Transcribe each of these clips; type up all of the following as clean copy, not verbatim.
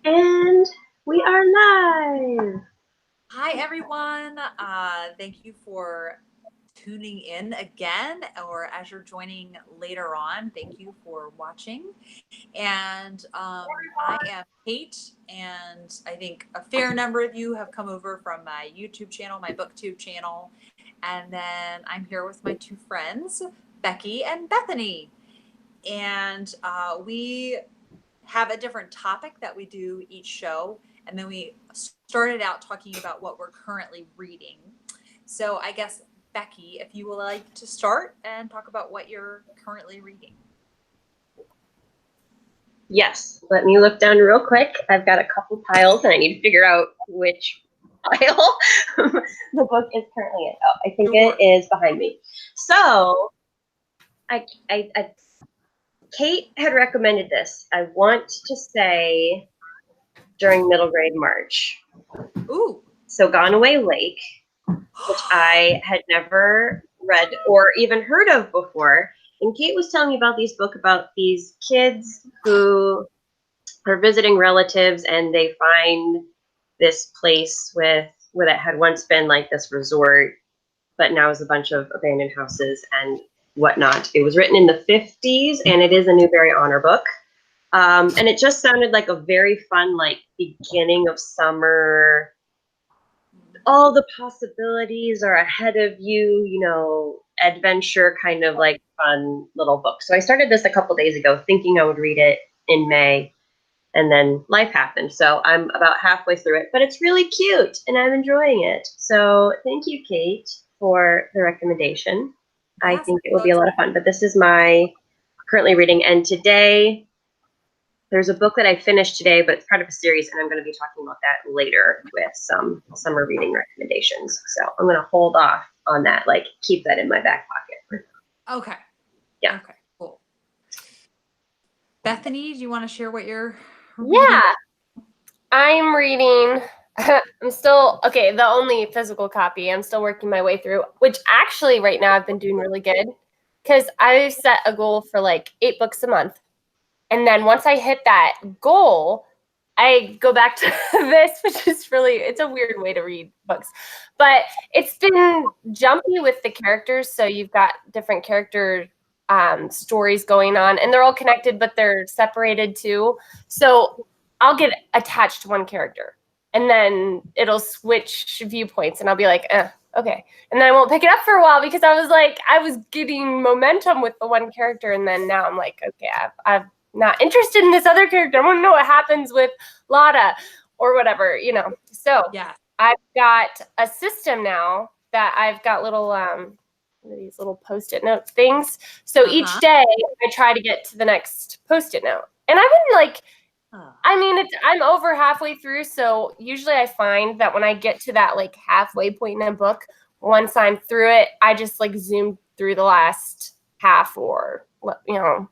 And we are live. Hi, everyone. Thank you for tuning in again, or as you're joining later on, thank you for watching. And I am Kate, and I think a fair number of you have come over from my YouTube channel, my BookTube channel. And then I'm here with my two friends, Becky and Bethany. And we have a different topic that we do each show. And then we started out talking about what we're currently reading. So I guess, Becky, if you would like to start and talk about what you're currently reading. Yes, let me look down real quick. I've got a couple piles and I need to figure out which pile the book is currently in. Oh, I think it is behind me. So, Kate had recommended this. I want to say during middle grade March. Ooh. So Gone Away Lake, which I had never read or even heard of before. And Kate was telling me about these book about these kids who are visiting relatives and they find this place where that had once been like this resort, but now is a bunch of abandoned houses and whatnot. It was written in the 50s and it is a Newbery Honor book. And it just sounded like a very fun, like beginning of summer. All the possibilities are ahead of you, adventure kind of like fun little book. So I started this a couple days ago thinking I would read it in May, and then life happened. So I'm about halfway through it, but it's really cute and I'm enjoying it. So thank you, Kate, for the recommendation. I think it will be a lot of fun, but this is my currently reading. And today there's a book that I finished today, but it's part of a series, and I'm going to be talking about that later with some summer reading recommendations. So I'm going to hold off on that, like keep that in my back pocket. Okay. Yeah. Okay, cool. Bethany, do you want to share what you're reading? Yeah. I'm reading, I'm still, okay, the only physical copy, I'm still working my way through, which actually right now I've been doing really good because I set a goal for like 8 books a month. And then once I hit that goal, I go back to this, which is really, it's a weird way to read books. But it's been jumpy with the characters. So you've got different character stories going on, and they're all connected, but they're separated too. So I'll get attached to one character, and then it'll switch viewpoints, and I'll be like, okay. And then I won't pick it up for a while because I was getting momentum with the one character, and then now I'm like, okay, I've not interested in this other character. I want to know what happens with Lada or whatever, So yeah. I've got a system now that I've got little these little post-it note things. So each day I try to get to the next post-it note. And I've been like, I'm over halfway through. So usually I find that when I get to that like halfway point in a book, once I'm through it, I just like zoom through the last half or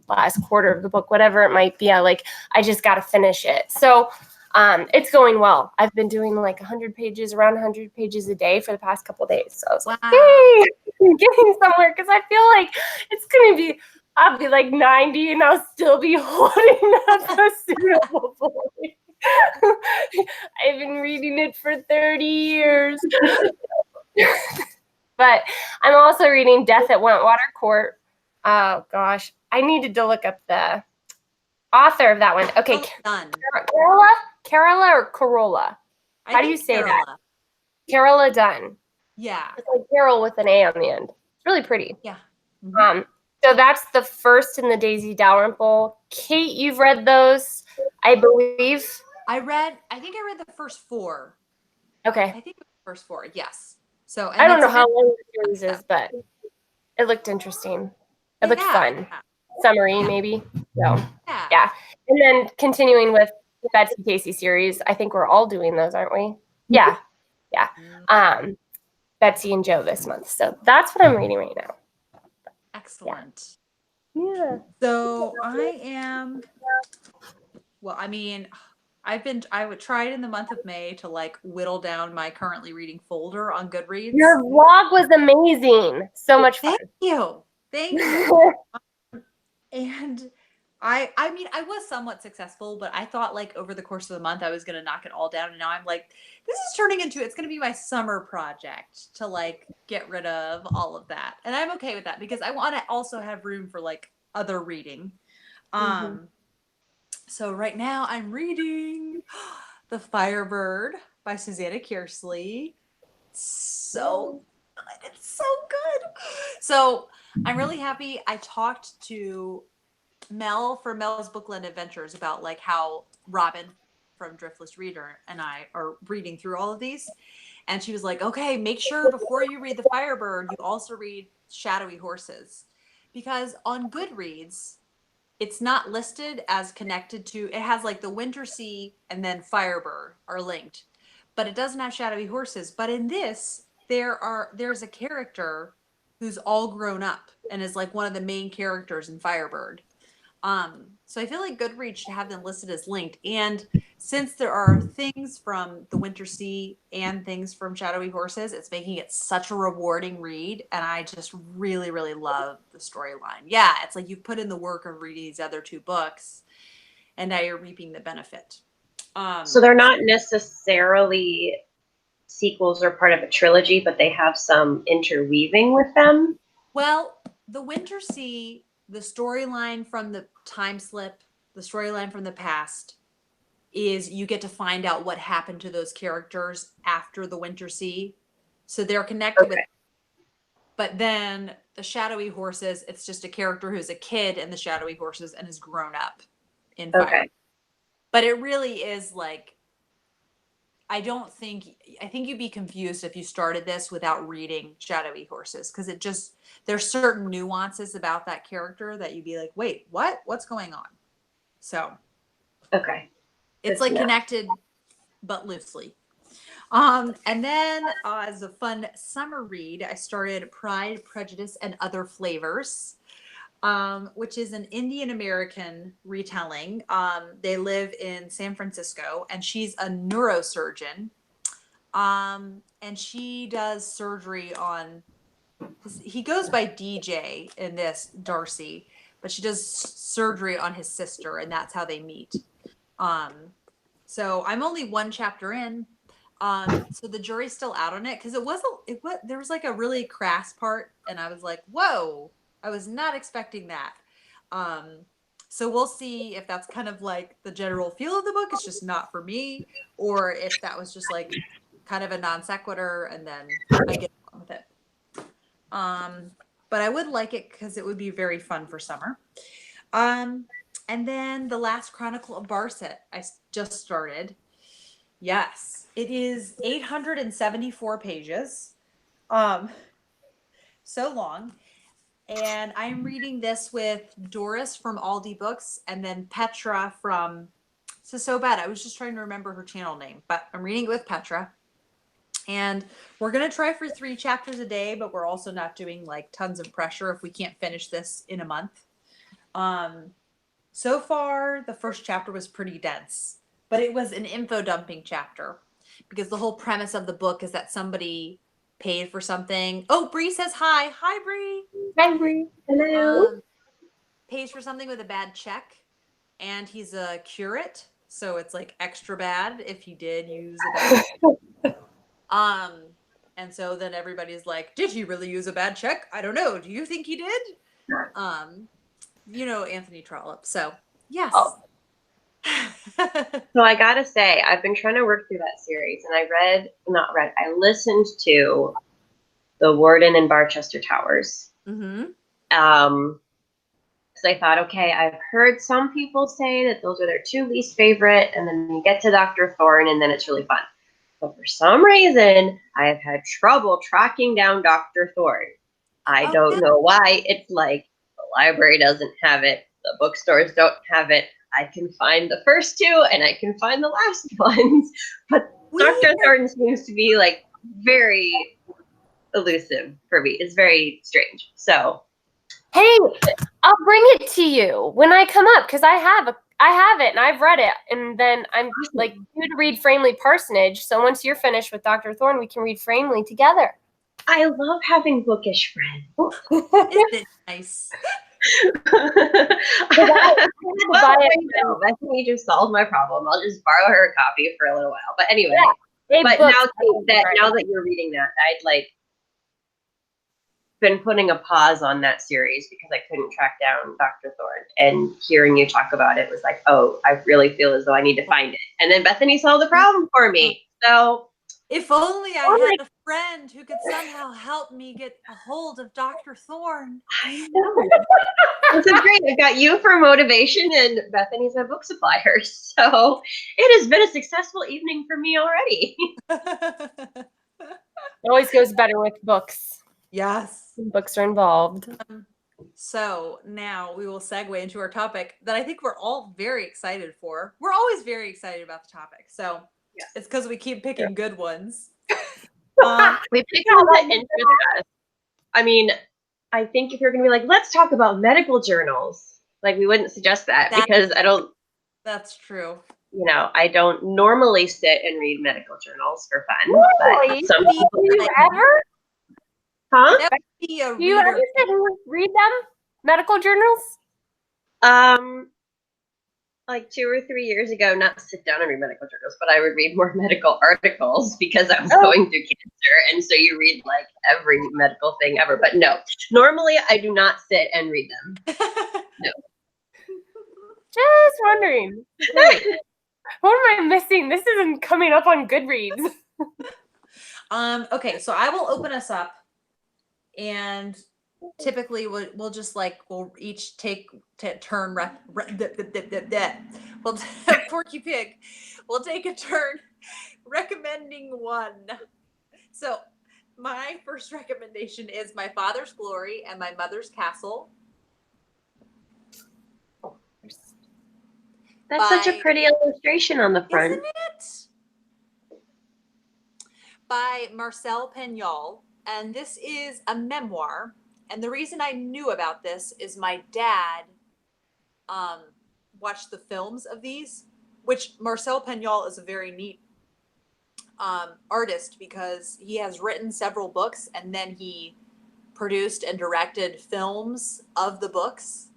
last quarter of the book, whatever it might be. I just got to finish it. So it's going well. I've been doing like 100 pages, around 100 pages a day for the past couple of days. So I was like, hey, I'm getting somewhere, because I feel like it's going to be, I'll be like 90 and I'll still be holding up a suitable boy. I've been reading it for 30 years. But I'm also reading Death at Wentwater Court. Oh, gosh. I needed to look up the author of that one. Okay. Carola or Corolla? How do you say that? Carola Dunn. Yeah. It's like Carol with an A on the end. It's really pretty. Yeah. Mm-hmm. So that's the first in the Daisy Dalrymple. Kate, you've read those, I believe. I think I read the first 4. Okay. I think the first 4, yes. So I don't know how long the series is, but it looked interesting. It looked fun. Summery, maybe. So, yeah. And then continuing with the Betsy Casey series, I think we're all doing those, aren't we? Yeah. Yeah. Betsy and Joe this month. So that's what I'm reading right now. Excellent. Yeah. So I would try it in the month of May to like whittle down my currently reading folder on Goodreads. Your vlog was amazing. So much fun. Thank you. And I mean, I was somewhat successful, but I thought like over the course of the month I was gonna knock it all down, and now I'm like, this is turning into it's gonna be my summer project to like get rid of all of that, and I'm okay with that because I want to also have room for like other reading. So right now I'm reading The Firebird by Susanna Kearsley. So good. It's so good. So I'm really happy. I talked to Mel for Mel's Bookland Adventures about like how Robin from Driftless Reader and I are reading through all of these. And she was like, okay, make sure before you read The Firebird, you also read Shadowy Horses. Because on Goodreads, it's not listed as connected to, it has like the Winter Sea and then Firebird are linked, but it doesn't have Shadowy Horses. But in this, there's a character who's all grown up and is like one of the main characters in Firebird. So I feel like Goodreads should have them listed as linked. And since there are things from the Winter Sea and things from Shadowy Horses, it's making it such a rewarding read. And I just really, really love the storyline. Yeah, it's like you've put in the work of reading these other two books, and now you're reaping the benefit. So they're not necessarily sequels or part of a trilogy, but they have some interweaving with them. Well, the Winter Sea, the storyline from the time slip, the storyline from the past, is you get to find out what happened to those characters after the Winter Sea. So they're connected with, but then the Shadowy Horses, it's just a character who's a kid in the Shadowy Horses and has grown up in Fire. But it really is like, I think you'd be confused if you started this without reading Shadowy Horses, because it just, there's certain nuances about that character that you'd be like, wait, what? What's going on? So. It's like connected, but loosely. And then as a fun summer read, I started Pride, Prejudice, and Other Flavors, which is an Indian American retelling. They live in San Francisco, and she's a neurosurgeon. And she does surgery on, he goes by DJ in this, Darcy, but she does surgery on his sister, and that's how they meet. So I'm only one chapter in. So the jury's still out on it because there was like a really crass part, and I was like, whoa, I was not expecting that. So we'll see if that's kind of like the general feel of the book. It's just not for me, or if that was just like kind of a non sequitur, and then I get on with it. But I would like it because it would be very fun for summer. And then The Last Chronicle of Barset, I just started. Yes, it is 874 pages. So long. And I'm reading this with Doris from Aldi Books and then Petra from, this is so bad. I was just trying to remember her channel name, but I'm reading it with Petra. And we're going to try for 3 chapters a day, but we're also not doing like tons of pressure if we can't finish this in a month. So far, the first chapter was pretty dense, but it was an info dumping chapter because the whole premise of the book is that somebody paid for something. Oh, Bree says hi. Hi, Bree. Hi, Bree. Hello. Pays for something with a bad check, and he's a curate, so it's like extra bad if he did use a bad check. And so then everybody's like, did he really use a bad check? I don't know. Do you think he did? You know, Anthony Trollope. So, yes. Oh. So I gotta say, I've been trying to work through that series, and I listened to The Warden and Barchester Towers. Because I thought, okay, I've heard some people say that those are their 2 least favorite, and then you get to Dr. Thorne, and then it's really fun. But for some reason, I have had trouble tracking down Dr. Thorne. I don't know why. It's like the library doesn't have it. The bookstores don't have it. I can find the first 2 and I can find the last ones. But Dr. Thorne seems to be like very elusive for me. It's very strange. So, hey, I'll bring it to you when I come up because I have it and I've read it, and then I'm like due to read Framley Parsonage. So once you're finished with Dr. Thorne, we can read Framley together. I love having bookish friends. Isn't it nice? Bethany just solved my problem. I'll just borrow her a copy for a little while. But anyway, Yeah, but now that you're reading that, I'd like been putting a pause on that series because I couldn't track down Dr. Thorne. And hearing you talk about it was like, oh, I really feel as though I need to find it. And then Bethany solved the problem for me. So if only I had a friend who could somehow help me get a hold of Dr. Thorne. I know. This is great. I've got you for motivation and Bethany's a book supplier. So it has been a successful evening for me already. It always goes better with books. Yes. Books are involved. So now we will segue into our topic that I think we're all very excited for. We're always very excited about the topic. So it's because we keep picking good ones. We pick ones that interest us. I mean, I think if you're going to be like, let's talk about medical journals, like we wouldn't suggest that because I don't. That's true. You know, I don't normally sit and read medical journals for fun. Really? But some people do you ever? Huh? Do you ever sit and read them? Medical journals? Like 2 or 3 years ago, not sit down and read medical journals, but I would read more medical articles because I was going through cancer. And so you read like every medical thing ever. But no, normally I do not sit and read them. No. Just wondering. What am I missing? This isn't coming up on Goodreads. Okay, so I will open us up, and typically we'll just like we'll each take turn. Well, Porky Pig, we'll take a turn recommending one. So my first recommendation is My Father's Glory and My Mother's Castle. That's such a pretty illustration on the front. Isn't it? By Marcel Pagnol. And this is a memoir. And the reason I knew about this is my dad watched the films of these, which Marcel Pagnol is a very neat artist because he has written several books and then he produced and directed films of the books.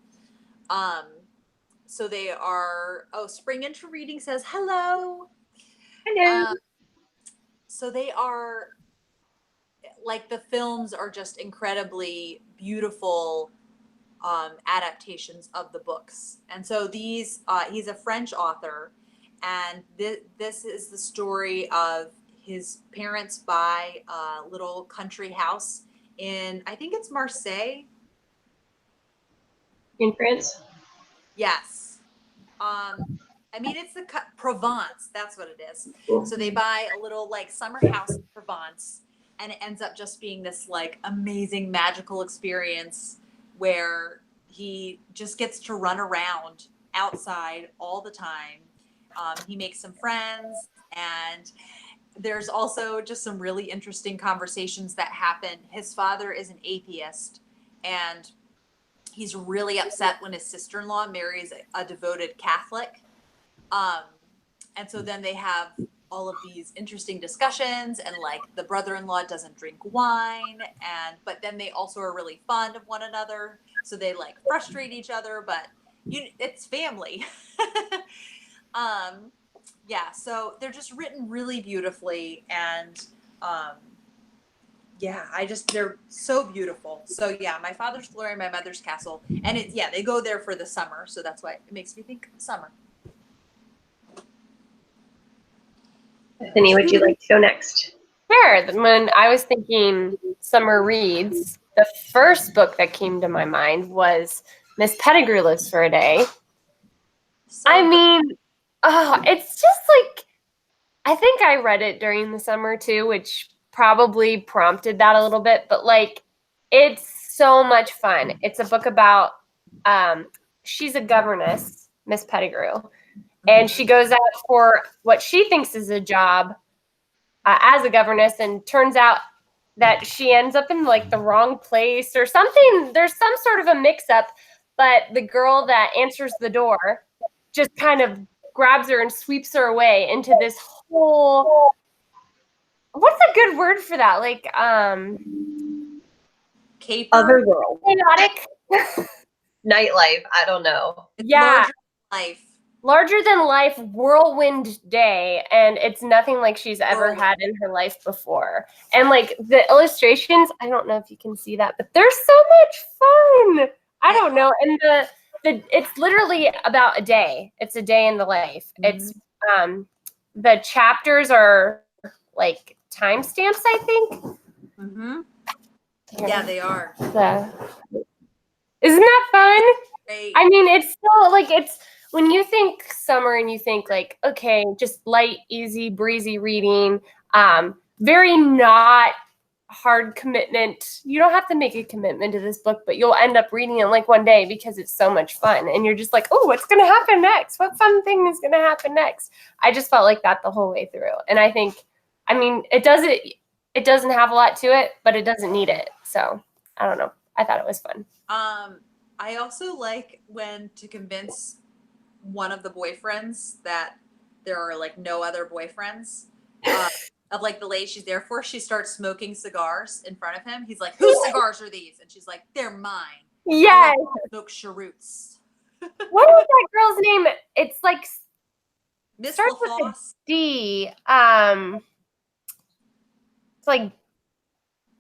So they are, Spring Into Reading says, hello. Hello. So they are, like the films are just incredibly beautiful adaptations of the books. And so these, he's a French author, and this is the story of his parents buy a little country house in, I think it's Marseille. In France? Yes. I mean, it's the Provence. That's what it is. So they buy a little like summer house in Provence, and it ends up just being this like amazing magical experience where he just gets to run around outside all the time. He makes some friends, and there's also just some really interesting conversations that happen. His father is an atheist, and he's really upset when his sister-in-law marries a devoted Catholic. And so then they have all of these interesting discussions, and like the brother-in-law doesn't drink wine, but then they also are really fond of one another. So they like frustrate each other, but it's family. Yeah, so they're just written really beautifully, and yeah, they're so beautiful. So yeah, My Father's Glory, My Mother's Castle. And they go there for the summer. So that's why it makes me think summer. Bethany, would you like to go next? Sure. When I was thinking summer reads, the first book that came to my mind was Miss Pettigrew Lives for a Day. I mean, it's just like, I think I read it during the summer too, which probably prompted that a little bit, but like, it's so much fun. It's a book about, she's a governess, Miss Pettigrew, and she goes out for what she thinks is a job as a governess, and turns out that she ends up in like the wrong place or something. There's some sort of a mix-up, but the girl that answers the door just kind of grabs her and sweeps her away into this whole, what's a good word for that? Like, caper? Other world. Chaotic. nightlife. I don't know. It's Yeah. larger than life. Larger than life whirlwind day, and it's nothing like she's ever had in her life before. And like the illustrations, I don't know if you can see that, but they're so much fun. I don't know. And the it's literally about a day. It's a day in the life. It's the chapters are like timestamps, I think. Yeah, they are. Isn't that fun? Great. I mean, it's still like it's when you think summer and you think like, okay, just light, easy, breezy reading, very not hard commitment. You don't have to make a commitment to this book, but you'll end up reading it like one day because it's so much fun. And you're just like, oh, what's going to happen next? What fun thing is going to happen next? I just felt like that the whole way through. And I think, I mean, it doesn't have a lot to it, but it doesn't need it. So I don't know. I thought it was fun. I also like when to convince one of the boyfriends that there are like no other boyfriends of like the lady she's there for, she starts smoking cigars in front of him. He's like, whose cigars are these? And she's like, they're mine. Yes. I smoke cheroots. What was that girl's name? It's like Miss starts with a LaFosse. D. It's like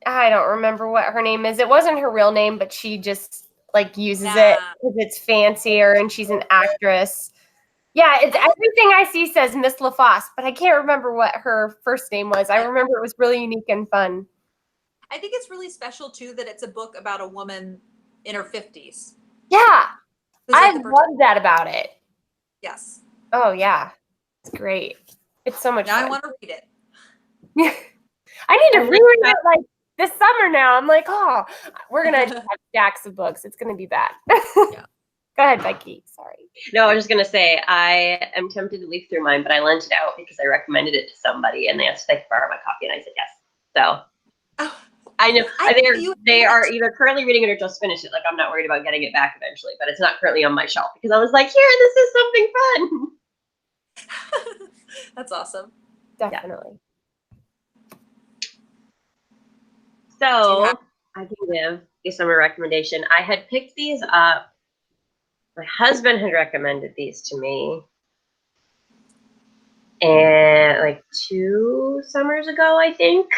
I don't remember what her name is. It wasn't her real name, but she just like uses it because it's fancier and she's an actress. Yeah, it's everything I see says Miss LaFosse, but I can't remember what her first name was. I remember it was really unique and fun. I think it's really special too that it's a book about a woman in her 50s. Yeah, Like I love that about it. Yes. Oh yeah, it's great. It's so much fun. I want to read it. Yeah, I need to reread it like this summer now. I'm like, oh, we're gonna have stacks of books. It's gonna be bad. Yeah. Go ahead, Becky. Sorry. No, I was just going to say, I am tempted to leaf through mine, but I lent it out because I recommended it to somebody and they asked if I could borrow my copy and I said yes. So I know they are either currently reading it or just finished it. Like I'm not worried about getting it back eventually, but it's not currently on my shelf because I was like, here, this is something fun. That's awesome. Definitely. So I can give a summer recommendation. I had picked these up. My husband had recommended these to me, and like 2 summers ago, I think.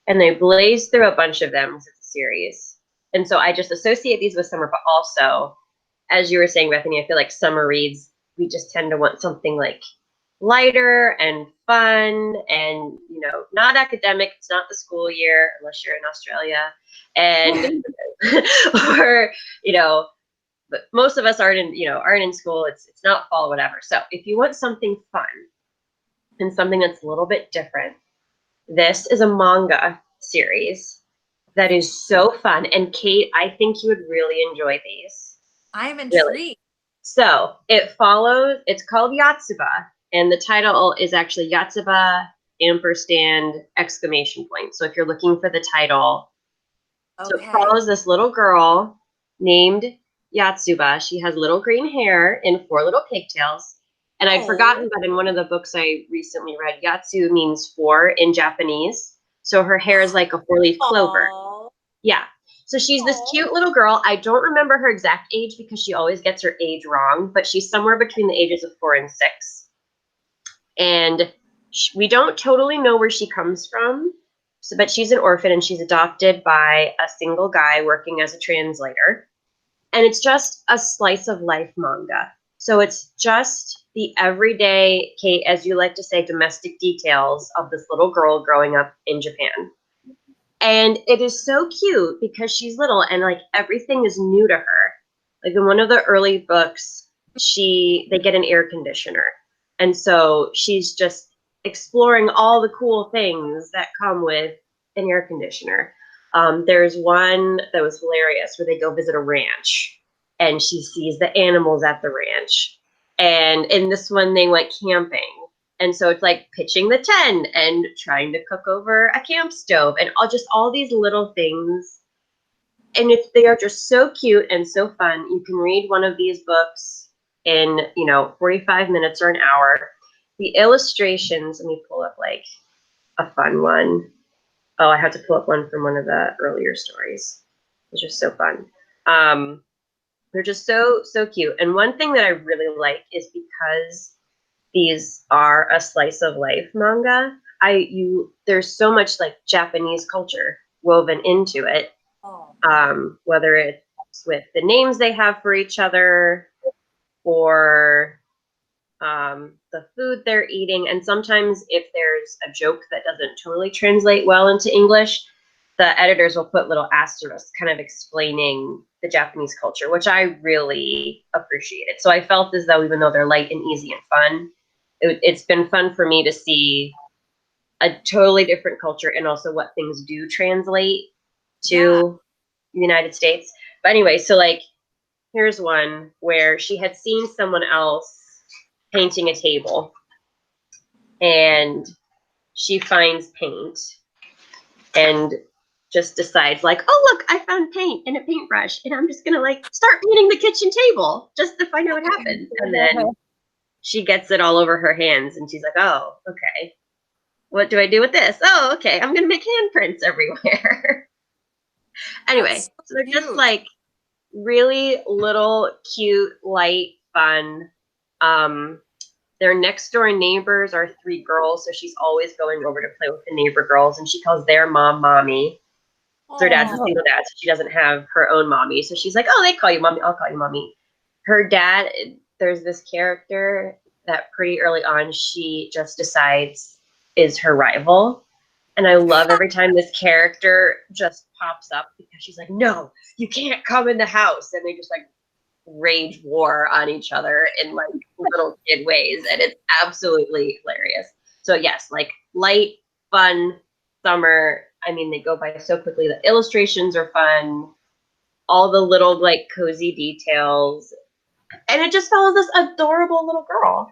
And they blazed through a bunch of them as a series. And so I just associate these with summer, but also, as you were saying, Bethany, I feel like summer reads, we just tend to want something like lighter and fun and, you know, not academic. It's not the school year unless you're in Australia. And, or, you know, but most of us aren't in school. It's not fall, whatever. So if you want something fun and something that's a little bit different, this is a manga series that is so fun. And Kate, I think you would really enjoy these. I am intrigued. Really. So it's called Yotsuba, and the title is actually Yotsuba &! So if you're looking for the title, so it follows this little girl named Yotsuba. She has little green hair and 4 little pigtails. And I'd forgotten that in one of the books I recently read, Yatsu means 4 in Japanese. So her hair is like a 4-leaf clover. Yeah. So she's this cute little girl. I don't remember her exact age because she always gets her age wrong, but she's somewhere between the ages of 4 and 6. And we don't totally know where she comes from, but she's an orphan and she's adopted by a single guy working as a translator. And it's just a slice of life manga. So it's just the everyday, Kate, as you like to say, domestic details of this little girl growing up in Japan. And it is so cute because she's little and like everything is new to her. Like in one of the early books, they get an air conditioner. And so she's just exploring all the cool things that come with an air conditioner. There's one that was hilarious where they go visit a ranch and she sees the animals at the ranch. And in this one, they went camping. And so it's like pitching the tent and trying to cook over a camp stove and all these little things. And they are just so cute and so fun. You can read one of these books in, 45 minutes or an hour. The illustrations, let me pull up like a fun one. Oh, I had to pull up one from one of the earlier stories. It's just so fun. They're just so cute. And one thing that I really like is because these are a slice of life manga, there's so much like Japanese culture woven into it. Whether it's with the names they have for each other or the food they're eating. And sometimes if there's a joke that doesn't totally translate well into English, the editors will put little asterisks kind of explaining the Japanese culture, which I really appreciated. So I felt as though even though they're light and easy and fun, it's been fun for me to see a totally different culture and also what things do translate to the United States. But anyway, so like here's one where she had seen someone else painting a table and she finds paint and just decides like, oh look, I found paint and a paintbrush and I'm just gonna like start painting the kitchen table just to find out what happens. And then she gets it all over her hands and she's like, oh, okay, what do I do with this? Oh, okay, I'm gonna make handprints everywhere. Anyway, so they're just like really little, cute, light, fun. Their next door neighbors are 3 girls, so she's always going over to play with the neighbor girls, and she calls their mom mommy. So her dad's a single dad, so she doesn't have her own mommy. So she's like, oh, they call you mommy, I'll call you mommy. Her dad, there's this character that pretty early on she just decides is her rival. And I love every time this character just pops up because she's like, no, you can't come in the house. And they just like rage war on each other in like little kid ways. And it's absolutely hilarious. So yes, like light, fun, summer. I mean, they go by so quickly. The illustrations are fun. All the little like cozy details. And it just follows this adorable little girl.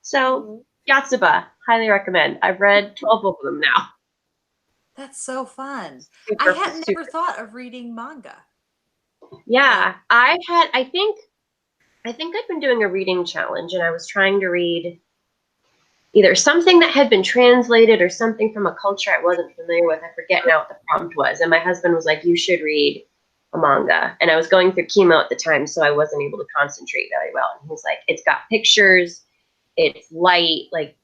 So Yotsuba, highly recommend. I've read 12 of them now. That's so fun. I had never thought of reading manga. Yeah, I think I've been doing a reading challenge and I was trying to read either something that had been translated or something from a culture I wasn't familiar with. I forget now what the prompt was. And my husband was like, you should read a manga. And I was going through chemo at the time, so I wasn't able to concentrate very well. And he was like, it's got pictures, it's light, like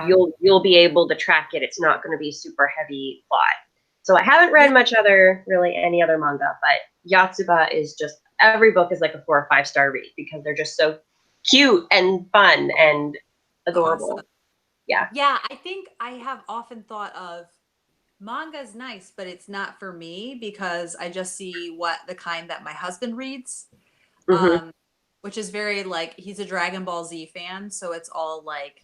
you'll be able to track it. It's not going to be super heavy plot. So I haven't read much any other manga, but Yotsuba is just, every book is like a 4 or 5 star read because they're just so cute and fun and adorable. Awesome. Yeah. Yeah, I think I have often thought of manga's nice, but it's not for me because I just see what the kind that my husband reads. Which is very like, he's a Dragon Ball Z fan, so it's all like,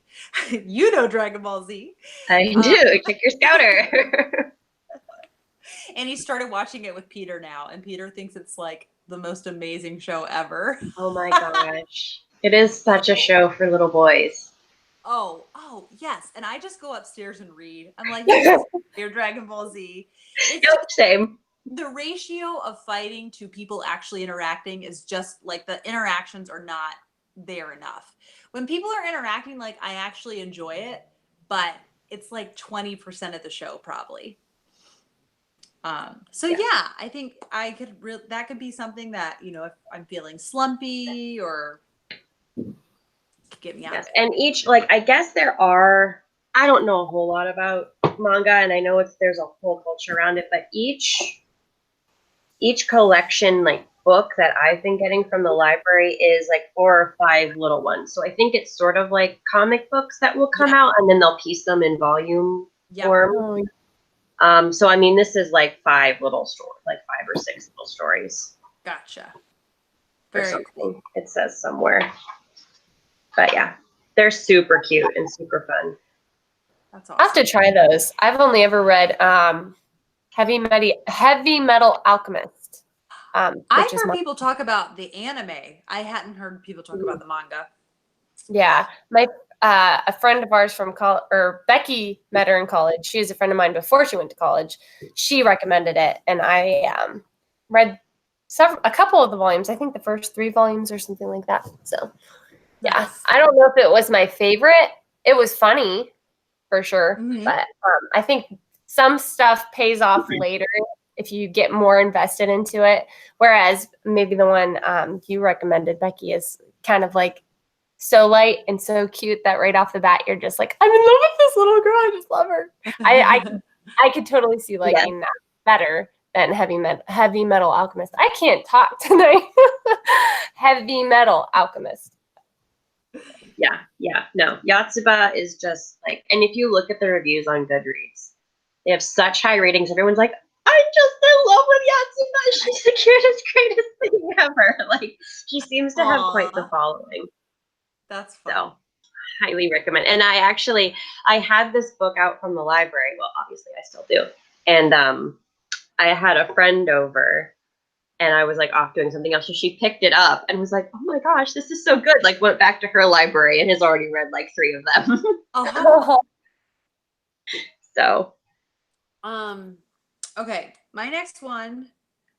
you know Dragon Ball Z. I do. Check your scouter. And he started watching it with Peter now, and Peter thinks it's like the most amazing show ever. Oh my gosh. It is such a show for little boys. Oh, yes. And I just go upstairs and read. I'm like, yes, your Dragon Ball Z. It's same. The ratio of fighting to people actually interacting is just like the interactions are not there enough. When people are interacting, like I actually enjoy it, but it's like 20% of the show probably. Yeah, I think I could that could be something that, you know, if I'm feeling slumpy or get me out of it. And each, like, I guess there are, I don't know a whole lot about manga, and I know there's a whole culture around it, but each collection, like, book that I've been getting from the library is like 4 or 5 little ones. So I think it's sort of like comic books that will come out and then they'll piece them in volume form. So I mean, this is like 5 little stories, like 5 or 6 little stories. Gotcha. Very cool. It says somewhere. But yeah, they're super cute and super fun. That's awesome. I have to try those. I've only ever read Heavy Metal Alchemist. I've heard people talk about the anime. I hadn't heard people talk about the manga. Yeah, my a friend of ours from college, or Becky met her in college. She was a friend of mine before she went to college. She recommended it, and I read a couple of the volumes. I think the first 3 volumes or something like that. So, yeah, nice. I don't know if it was my favorite. It was funny, for sure, but I think some stuff pays off later if you get more invested into it. Whereas maybe the one you recommended, Becky, is kind of like so light and so cute that right off the bat you're just like, I'm in love with this little girl. I just love her. I could totally see liking that better than Heavy Metal Alchemist. I can't talk tonight. Heavy Metal Alchemist. Yeah. No, Yotsuba is just like, and if you look at the reviews on Goodreads, they have such high ratings. Everyone's like, I'm just in love with Yotsuba. She's the cutest, greatest thing ever. Like, she seems to have quite the following. That's fun. So, highly recommend. And I had this book out from the library. Well, obviously I still do. And I had a friend over and I was like off doing something else. So she picked it up and was like, oh my gosh, this is so good. Like went back to her library and has already read like 3 of them. So. Okay. My next one,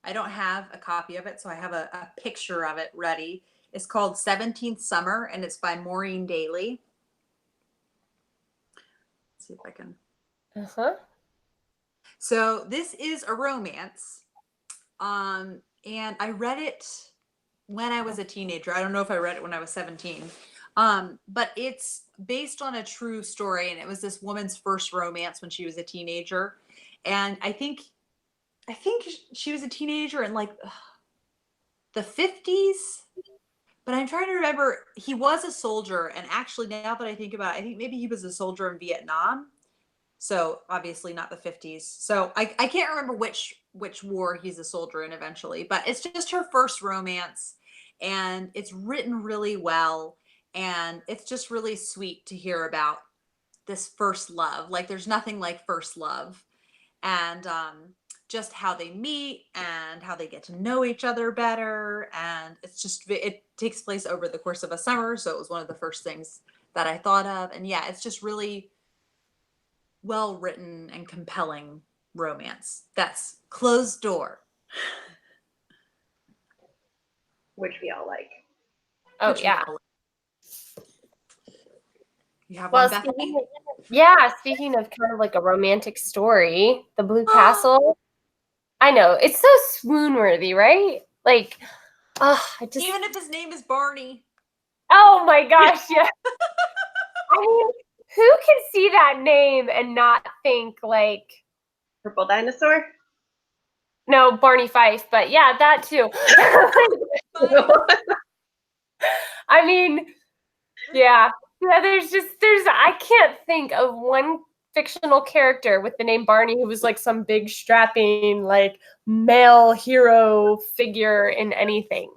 I don't have a copy of it, so I have a picture of it ready. It's called 17th Summer, and it's by Maureen Daly. Let's see if I can. So this is a romance. And I read it when I was a teenager. I don't know if I read it when I was 17. But it's based on a true story, and it was this woman's first romance when she was a teenager. And I think she was a teenager in like the 50s. But I'm trying to remember, he was a soldier, and actually now that I think about it, I think maybe he was a soldier in Vietnam. So obviously not the 50s. So I can't remember which war he's a soldier in eventually, but it's just her first romance, and it's written really well, and it's just really sweet to hear about this first love. Like there's nothing like first love, and just how they meet and how they get to know each other better. And it takes place over the course of a summer. So it was one of the first things that I thought of. And yeah, it's just really well written and compelling romance. That's Closed Door. Which we all like. Oh, yeah. You have one, Bethany? Speaking of kind of like a romantic story, The Blue Castle. I know, it's so swoon-worthy, right? Like, even if his name is Barney. Oh my gosh, yeah. I mean, who can see that name and not think like Purple Dinosaur? No, Barney Fife, but yeah, that too. I mean, yeah, there's I can't think of one fictional character with the name Barney who was like some big strapping like male hero figure in anything.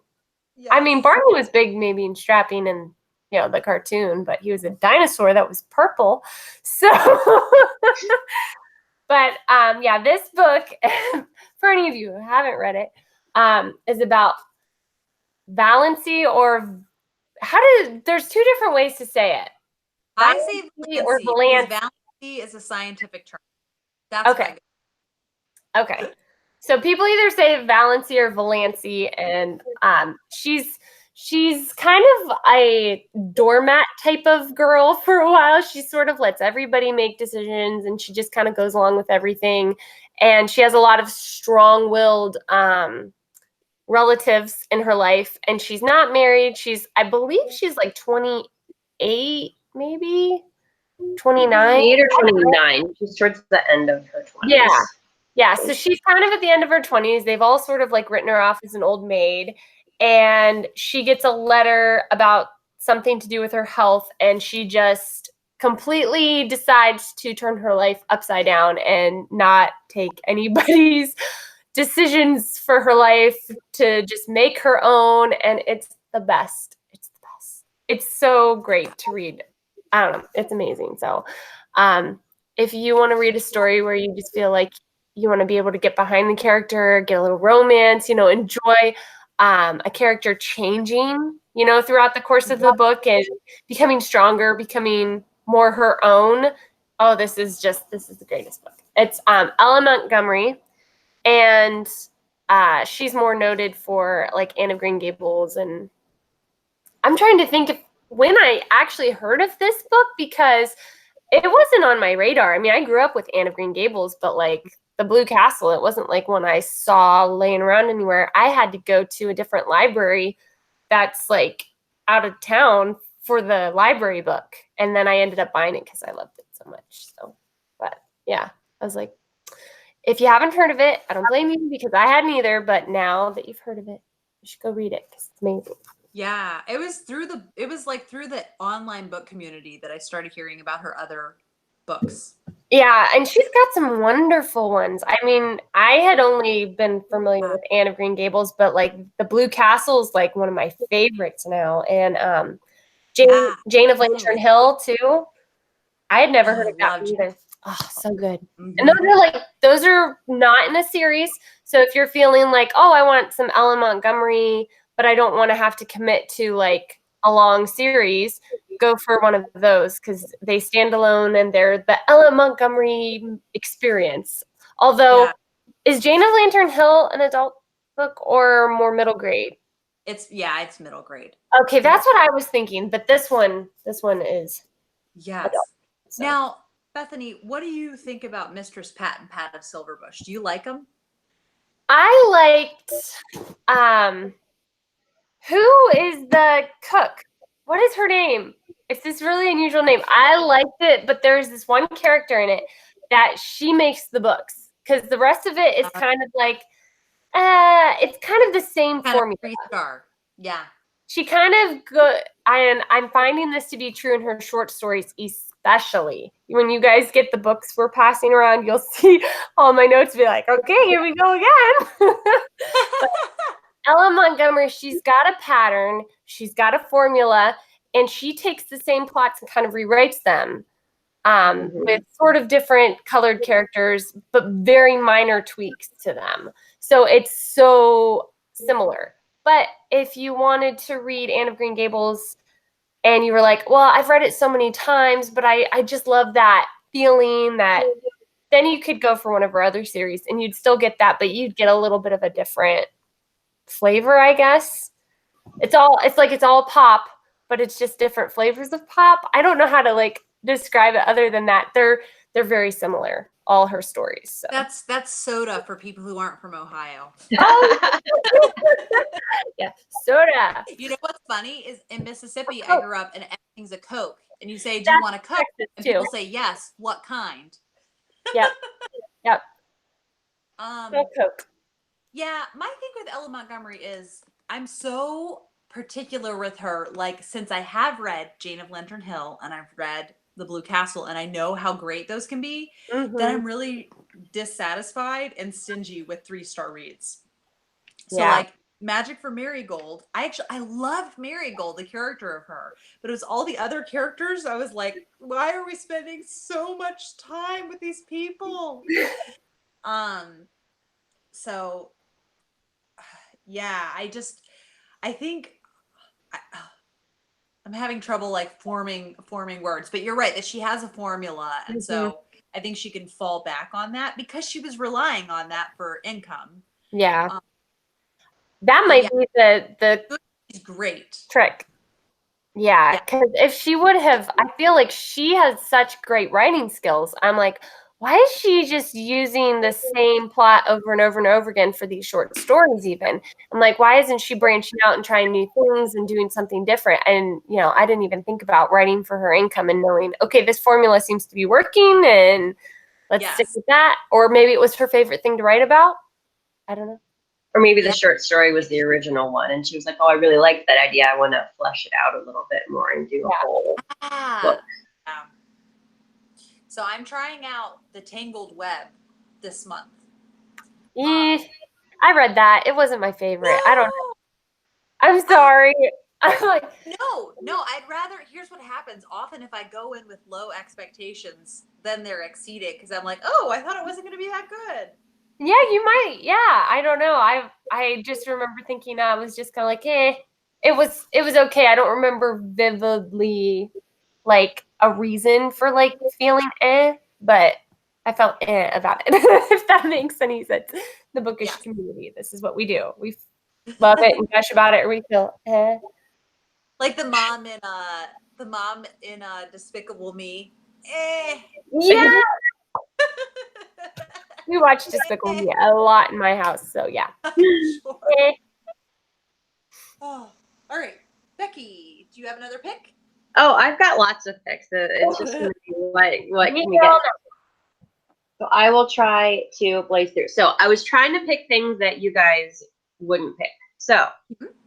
Yes. I mean, Barney was big maybe in strapping in, the cartoon, but he was a dinosaur that was purple. So but this book, for any of you who haven't read it, is about valency, or there's 2 different ways to say it. I say valency, or valency is a scientific term. That's okay. Okay. So people either say valency or valancy, and she's kind of a doormat type of girl for a while. She sort of lets everybody make decisions, and she just kind of goes along with everything. And she has a lot of strong-willed relatives in her life, and she's not married. I believe she's like 28, maybe 29. 28 or 29. She's towards the end of her 20s. Yeah. So she's kind of at the end of her 20s. They've all sort of like written her off as an old maid, and she gets a letter about something to do with her health, and she just completely decides to turn her life upside down and not take anybody's decisions for her life, to just make her own. And it's the best. It's so great to read. I don't know. It's amazing. So if you want to read a story where you just feel like you want to be able to get behind the character, get a little romance, enjoy a character changing, throughout the course of the book and becoming stronger, becoming more her own. Oh, this is the greatest book. It's Ella Montgomery, and she's more noted for like Anne of Green Gables. And I'm trying to think of when I actually heard of this book, because it wasn't on my radar. I mean, I grew up with Anne of Green Gables, but like the Blue Castle. It wasn't like one I saw laying around anywhere. I had to go to a different library that's like out of town for the library book. And then I ended up buying it because I loved it so much. So, but yeah, I was like, if you haven't heard of it, I don't blame you because I hadn't either. But now that you've heard of it, you should go read it because it's amazing. Yeah, it was through the online book community that I started hearing about her other books. Yeah, and she's got some wonderful ones. I mean, I had only been familiar with Anne of Green Gables, but like the Blue Castle is like one of my favorites now. And Jane of Lantern Hill too. I had never heard of that one either. Oh, so good. And those are not in a series. So if you're feeling like, oh, I want some Ellen Montgomery, but I don't want to have to commit to like a long series, go for one of those because they stand alone and they're the Ellen Montgomery experience. Although, is Jane of Lantern Hill an adult book or more middle grade? It's middle grade. Okay, that's what I was thinking. But this one is adult, so. Now, Bethany, what do you think about Mistress Pat and Pat of Silverbush? Do you like them? I liked who is the cook? What is her name? It's this really unusual name. I liked it, but there's this one character in it that she makes the books because the rest of it is kind of like, it's kind of the same formula. 3-star. Yeah. She kind of and I'm finding this to be true in her short stories, especially when you guys get the books we're passing around. You'll see all my notes be like, okay, here we go again. Ellen Montgomery, she's got a pattern, she's got a formula, and she takes the same plots and kind of rewrites them with sort of different colored characters, but very minor tweaks to them. So it's so similar. But if you wanted to read Anne of Green Gables and you were like, well, I've read it so many times, but I just love that feeling that, then you could go for one of her other series and you'd still get that, but you'd get a little bit of a different flavor, I guess. It's all pop, but it's just different flavors of pop. I don't know how to like describe it other than that. They're very similar, all her stories. So. That's soda for people who aren't from Ohio. Oh. Yeah, soda. You know what's funny is in Mississippi, I grew up and everything's a Coke. And you say, do you want a Coke? And people say, yes. What kind? Yep. Coke. Yeah, my thing with Ella Montgomery is I'm so particular with her. Like, since I have read Jane of Lantern Hill and I've read The Blue Castle and I know how great those can be, then I'm really dissatisfied and stingy with 3-star reads. So like Magic for Marigold, I loved Marigold, the character of her, but it was all the other characters. I was like, why are we spending so much time with these people? So yeah, I think I'm having trouble like forming words, but you're right that she has a formula. And so I think she can fall back on that because she was relying on that for income. Yeah. That might be the great trick. Yeah. Because if she would have, I feel like she has such great writing skills. I'm like, why is she just using the same plot over and over and over again for these short stories even? I'm like, why isn't she branching out and trying new things and doing something different? And, I didn't even think about writing for her income and knowing, okay, this formula seems to be working and let's stick with that. Or maybe it was her favorite thing to write about. I don't know. Or maybe the short story was the original one and she was like, oh, I really liked that idea. I want to flesh it out a little bit more and do a whole book. So I'm trying out The Tangled Web this month. I read that. It wasn't my favorite. I don't know. I'm sorry. I'm like, no, I'd rather, here's what happens. Often if I go in with low expectations, then they're exceeded because I'm like, oh, I thought it wasn't going to be that good. Yeah, you might. Yeah, I don't know. I just remember thinking I was just kind of like, it was okay. I don't remember vividly like a reason for like feeling but I felt about it. If that makes any sense. The bookish community. This is what we do. We love it and gush about it, or we feel like the mom in Despicable Me. Yeah. We watch Despicable Me a lot in my house, so yeah. Sure. Eh. Oh, all right. Becky, do you have another pick? Oh, I've got lots of picks. It's just going to be what Me can we get? girl, So I will try to blaze through. So I was trying to pick things that you guys wouldn't pick. So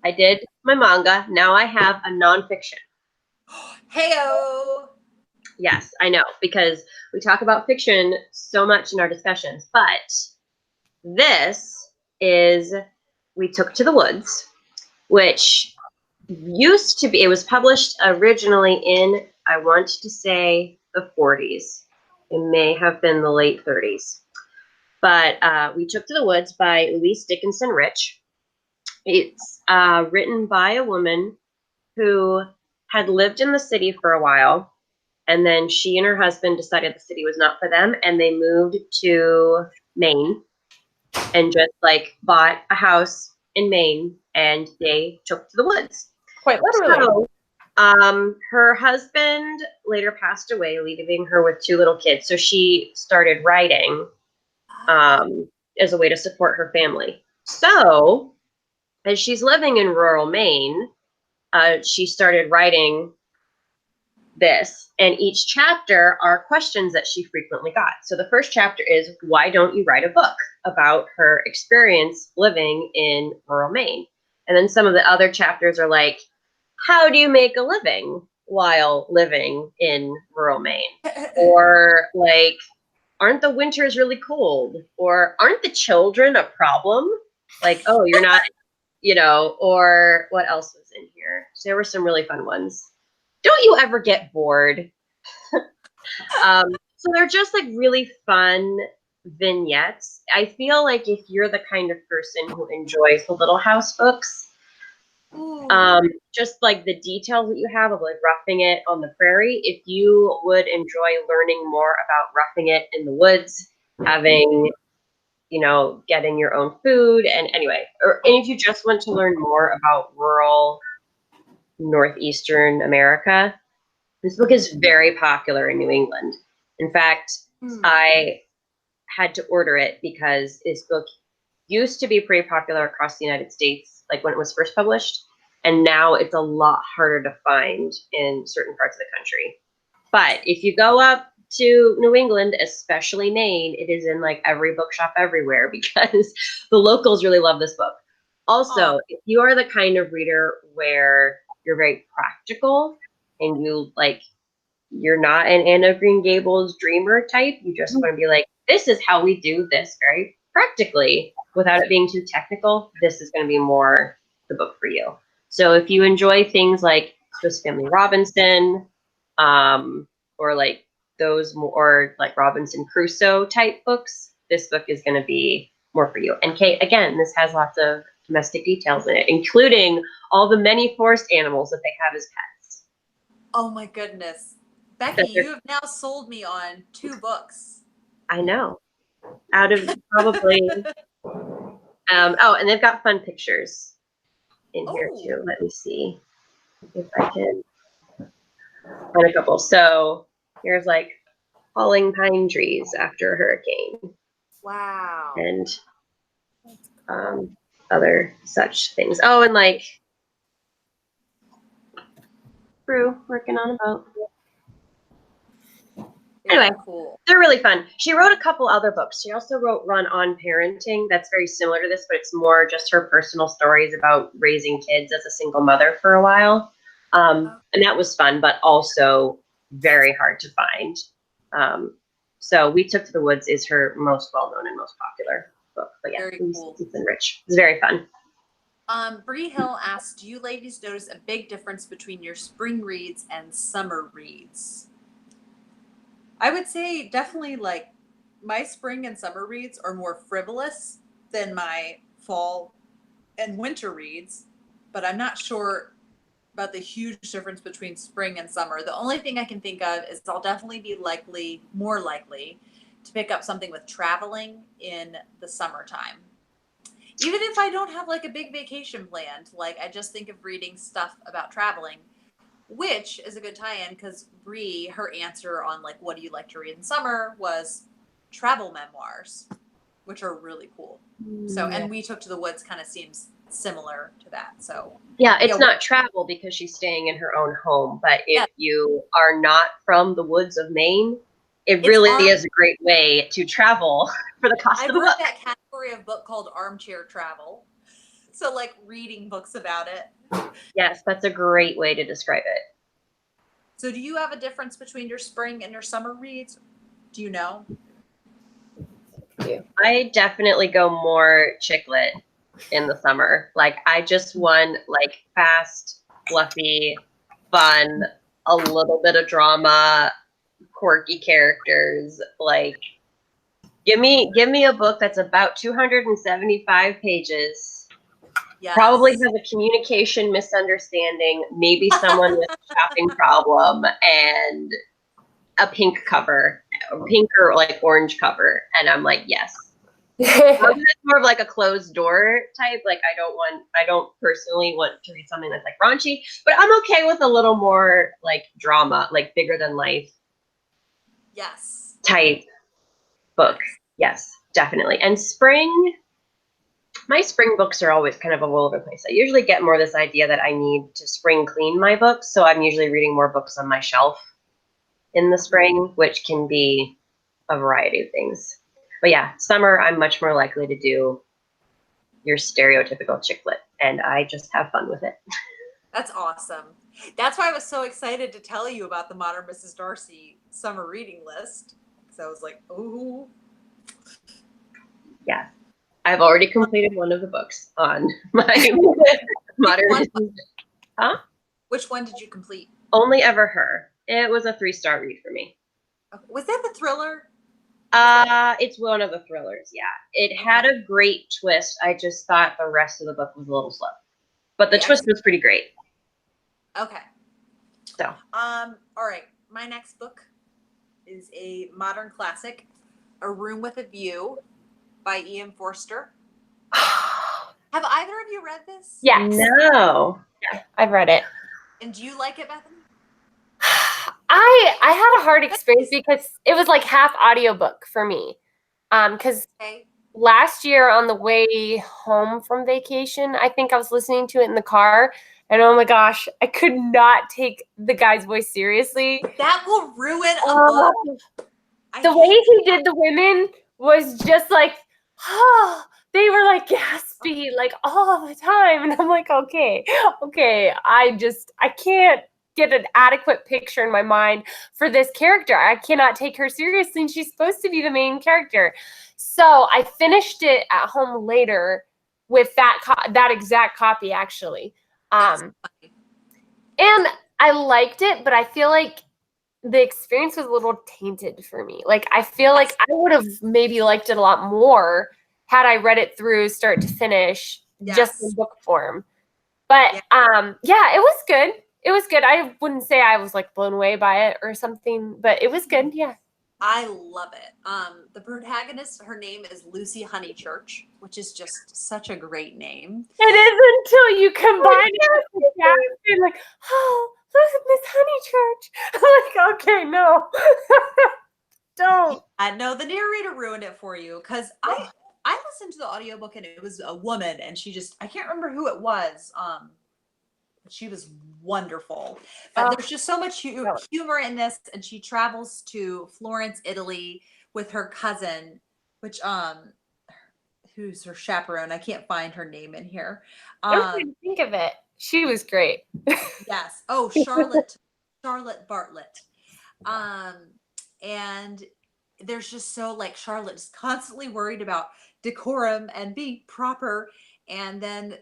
I did my manga. Now I have a nonfiction. Heyo. Yes, I know, because we talk about fiction so much in our discussions. But this is We Took to the Woods, which used to be, it was published originally in, I want to say, the 40s. It may have been the late 30s. But We Took to the Woods by Louise Dickinson Rich. It's written by a woman who had lived in the city for a while, and then she and her husband decided the city was not for them, and they moved to Maine and just like bought a house in Maine, and they took to the woods. quite literally. So, her husband later passed away, leaving her with 2 little kids. So she started writing as a way to support her family. So, as she's living in rural Maine, she started writing this, and each chapter are questions that she frequently got. So the first chapter is, why don't you write a book about her experience living in rural Maine? And then some of the other chapters are like, how do you make a living while living in rural Maine? Or like, aren't the winters really cold? Or aren't the children a problem? Like, oh, you're not, or what else was in here? So there were some really fun ones. Don't you ever get bored? So they're just like really fun vignettes. I feel like if you're the kind of person who enjoys the Little House books, just like the details that you have of like roughing it on the prairie, if you would enjoy learning more about roughing it in the woods, having, getting your own food, and anyway, and if you just want to learn more about rural northeastern America, this book is very popular in New England. In fact, I had to order it because this book used to be pretty popular across the United States, like when it was first published, and now it's a lot harder to find in certain parts of the country. But if you go up to New England, especially Maine, it is in like every bookshop everywhere because the locals really love this book. Also, if you are the kind of reader where you're very practical and you're not an Anna Green Gables dreamer type, you just want to be like, this is how we do this very practically without it being too technical, this is going to be more the book for you. So if you enjoy things like Swiss Family Robinson, or like those more like Robinson Crusoe type books, this book is going to be more for you. And Kate, again, this has lots of domestic details in it, including all the many forest animals that they have as pets. Oh my goodness. Becky, you have now sold me on 2 books. I know. Out of probably and they've got fun pictures in here too. Let me see if I can find a couple. So here's like falling pine trees after a hurricane. Wow. And other such things. Oh, and like Brew working on a boat. Anyway, cool. They're really fun. She wrote a couple other books. She also wrote Run on Parenting. That's very similar to this, but it's more just her personal stories about raising kids as a single mother for a while. And that was fun, but also very hard to find. So We Took to the Woods is her most well-known and most popular book. But yeah, very cool. It's rich. It's very fun. Bree Hill asks, do you ladies notice a big difference between your spring reads and summer reads? I would say definitely like my spring and summer reads are more frivolous than my fall and winter reads, but I'm not sure about the huge difference between spring and summer. The only thing I can think of is I'll definitely be more likely to pick up something with traveling in the summertime. Even if I don't have like a big vacation planned, like I just think of reading stuff about traveling, which is a good tie-in because Bree, her answer on like what do you like to read in summer was travel memoirs. which are really cool. So, and We Took to the Woods kind of seems similar to that. So yeah, it's not travel because she's staying in her own home, but if you are not from the woods of Maine, it really is a great way to travel for the cost of the book. I read that category of book called armchair travel. So like reading books about it. Yes, that's a great way to describe it. So do you have a difference between your spring and your summer reads? Do you know? I definitely go more chick lit in the summer. Like I just want like fast, fluffy, fun, a little bit of drama, quirky characters. Like give me a book that's about 275 pages. Yes. Probably has a communication misunderstanding, maybe someone with a shopping problem, and a pink cover, pink or like orange cover. And I'm like, yes. It's more of like a closed door type. Like I don't personally want to read something that's like raunchy, but I'm okay with a little more like drama, like bigger than life. Yes. Type book. Yes, definitely. And my spring books are always kind of all over the place. I usually get more this idea that I need to spring clean my books. So I'm usually reading more books on my shelf in the spring, which can be a variety of things. But yeah, summer, I'm much more likely to do your stereotypical chick lit, and I just have fun with it. That's awesome. That's why I was so excited to tell you about the Modern Mrs. Darcy summer reading list. So I was like, ooh. Yeah. I've already completed one of the books on my Modern Mrs. Huh? Which one did you complete? Only Ever Her. It was a 3-star read for me. Was that the thriller? It's one of the thrillers, yeah. It had a great twist. I just thought the rest of the book was a little slow. But the twist was pretty great. Okay. So. All right. My next book is a modern classic, A Room with a View by Ian Forster. Have either of you read this? Yes. No. Yeah, I've read it. And do you like it, Bethany? I had a hard experience because it was like half audiobook for me. Because last year on the way home from vacation, I think I was listening to it in the car, and oh my gosh, I could not take the guy's voice seriously. That will ruin a book. The way he did the women was just like, oh, they were like gaspy like all the time, and I'm like, okay, I can't get an adequate picture in my mind for this character. I cannot take her seriously, and she's supposed to be the main character. So I finished it at home later with that exact copy, actually. And I liked it, but I feel like the experience was a little tainted for me. Like, I feel like I would have maybe liked it a lot more had I read it through start to finish, just in book form. But it was good. It was good. I wouldn't say I was like blown away by it or something, but it was good. Yeah. I love it. The protagonist, her name is Lucy Honeychurch, which is just such a great name. It is until you combine it with the character, like, oh, look at Miss Honeychurch. I'm like, okay, no. Don't. I know the narrator ruined it for you because I listened to the audiobook and it was a woman and I can't remember who it was. She was wonderful, but there's just so much humor in this. And she travels to Florence, Italy with her cousin, which, who's her chaperone. I can't find her name in here. I was trying to think of it. She was great. Yes. Oh, Charlotte Bartlett. And there's just so like Charlotte is constantly worried about decorum and being proper. And then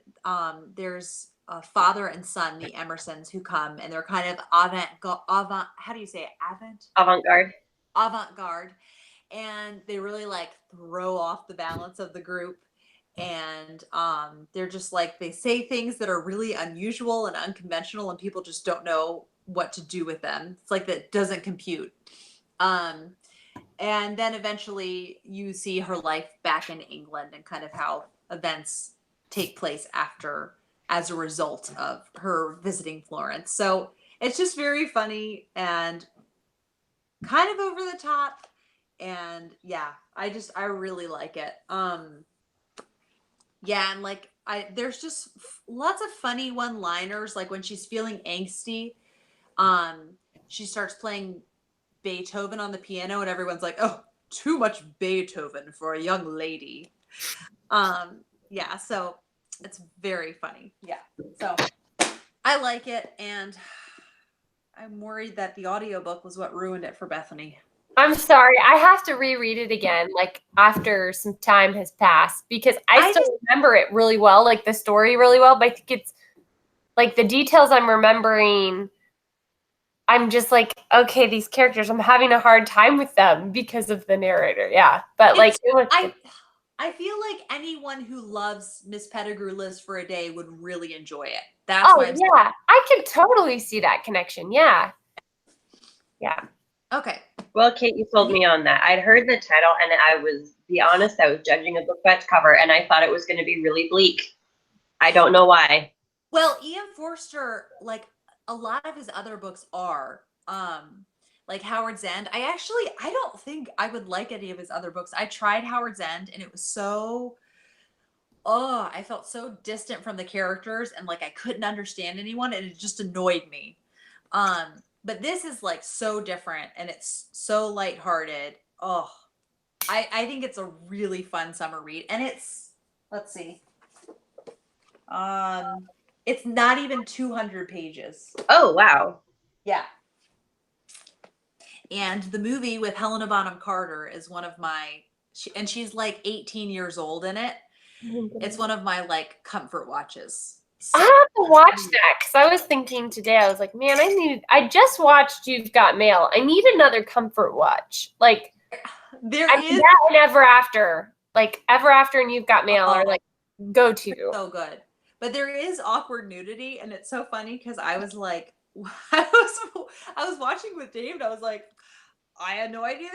there's a father and son, the Emersons, who come and they're kind of avant-garde. And they really like throw off the balance of the group. And they're just like, they say things that are really unusual and unconventional and people just don't know what to do with them. It's like that doesn't compute. And then eventually you see her life back in England and kind of how events take place as a result of her visiting Florence. So it's just very funny and kind of over the top. And yeah, I really like it. Yeah, and like there's just lots of funny one-liners. Like when she's feeling angsty, she starts playing Beethoven on the piano, and everyone's like, "Oh, too much Beethoven for a young lady." Yeah, so it's very funny. Yeah, so I like it, and I'm worried that the audiobook was what ruined it for Bethany. I'm sorry. I have to reread it again, like after some time has passed, because I still remember it really well, like the story really well. But I think it's like the details I'm remembering. I'm just like, okay, these characters, I'm having a hard time with them because of the narrator. Yeah, but like it was. I feel like anyone who loves Miss Pettigrew Lives for a Day would really enjoy it. That's why yeah, I can totally see that connection. Yeah. Yeah. Okay. Well, Kate, you sold me on that. I'd heard the title, and I was, be honest, I was judging a book by its cover, and I thought it was going to be really bleak. I don't know why. Well, Ian Forster, like a lot of his other books are, like Howard's End. I don't think I would like any of his other books. I tried Howard's End, and it was so, I felt so distant from the characters, and like I couldn't understand anyone, and it just annoyed me. But this is like so different, and it's so lighthearted. Oh, I think it's a really fun summer read, and let's see, it's not even 200 pages. Oh, wow. Yeah. And the movie with Helena Bonham Carter is one of my, and she's like 18 years old in it. It's one of my like comfort watches. I have to watch that because I was thinking today, I was like, man, I just watched You've Got Mail. I need another comfort watch. Like, there is that and Ever After. Like, Ever After and You've Got Mail are like go-to. So good. But there is awkward nudity, and it's so funny because I was like, I was watching with Dave, and I was like, I had no idea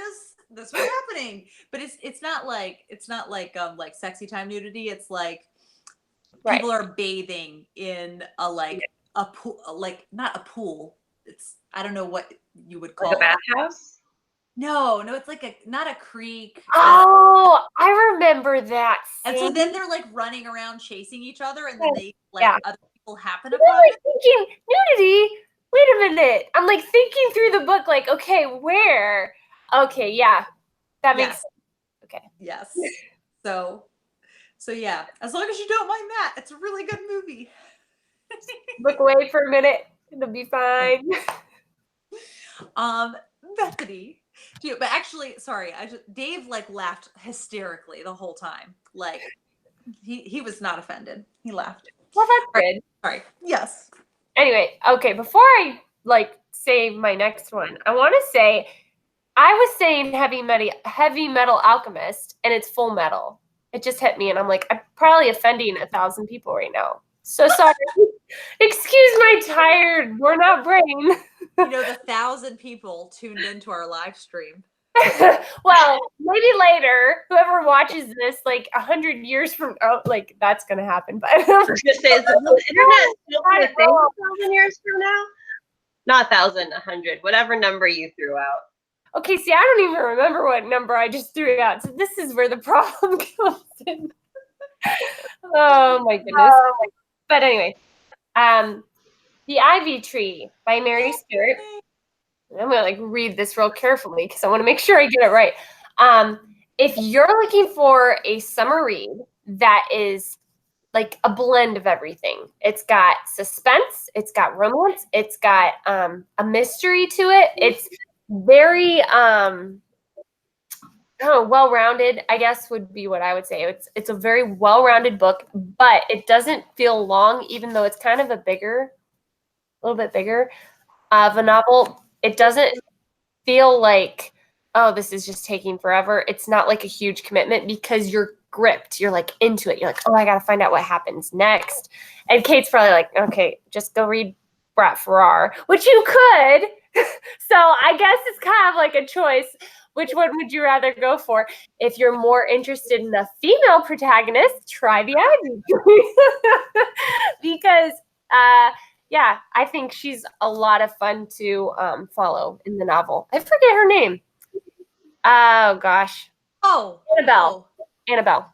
this was happening. But it's not like sexy time nudity. It's like people are bathing in a pool, like not a pool. It's, I don't know what you would call like a bathhouse. No, it's like not a creek. Oh, I remember that scene. And so then they're like running around chasing each other, and then they other people happen upon it. Thinking nudity. Wait a minute. I'm like thinking through the book, like, okay, where? Okay, yeah, that makes sense. Okay. Yes. So yeah, as long as you don't mind that, it's a really good movie. Look away for a minute. It'll be fine. Bethany. But actually, sorry, Dave like laughed hysterically the whole time. Like he was not offended. He laughed. Well, that's good. Sorry. Yes. Anyway, okay, before I like say my next one, I want to say I was saying heavy metal alchemist, and it's Full Metal. It just hit me, and I'm like, I'm probably offending 1,000 people right now. So sorry. Excuse my tired, worn out brain. You know, the 1,000 people tuned into our live stream. Well, maybe later, whoever watches this, like 100 years from, like that's gonna happen. But I was gonna say, is the internet still gonna think 1,000 years from now? Not 1,000, 100, whatever number you threw out. Okay, see, I don't even remember what number I just threw out. So this is where the problem comes in. Oh my goodness. But anyway, The Ivy Tree by Mary Stewart. I'm gonna like read this real carefully because I want to make sure I get it right. If you're looking for a summer read that is like a blend of everything, it's got suspense, it's got romance, it's got a mystery to it. It's very well-rounded, I guess would be what I would say. It's a very well-rounded book, but it doesn't feel long, even though it's kind of a little bit bigger of a novel. It doesn't feel like, oh, this is just taking forever. It's not like a huge commitment because you're gripped. You're like into it. You're like, oh, I got to find out what happens next. And Kate's probably like, okay, just go read Brat Farrar, which you could. So I guess it's kind of like a choice. Which one would you rather go for? If you're more interested in a female protagonist, try The Ivy Tree. Because, yeah, I think she's a lot of fun to follow in the novel. I forget her name. Oh gosh. Oh, Annabelle. Annabelle.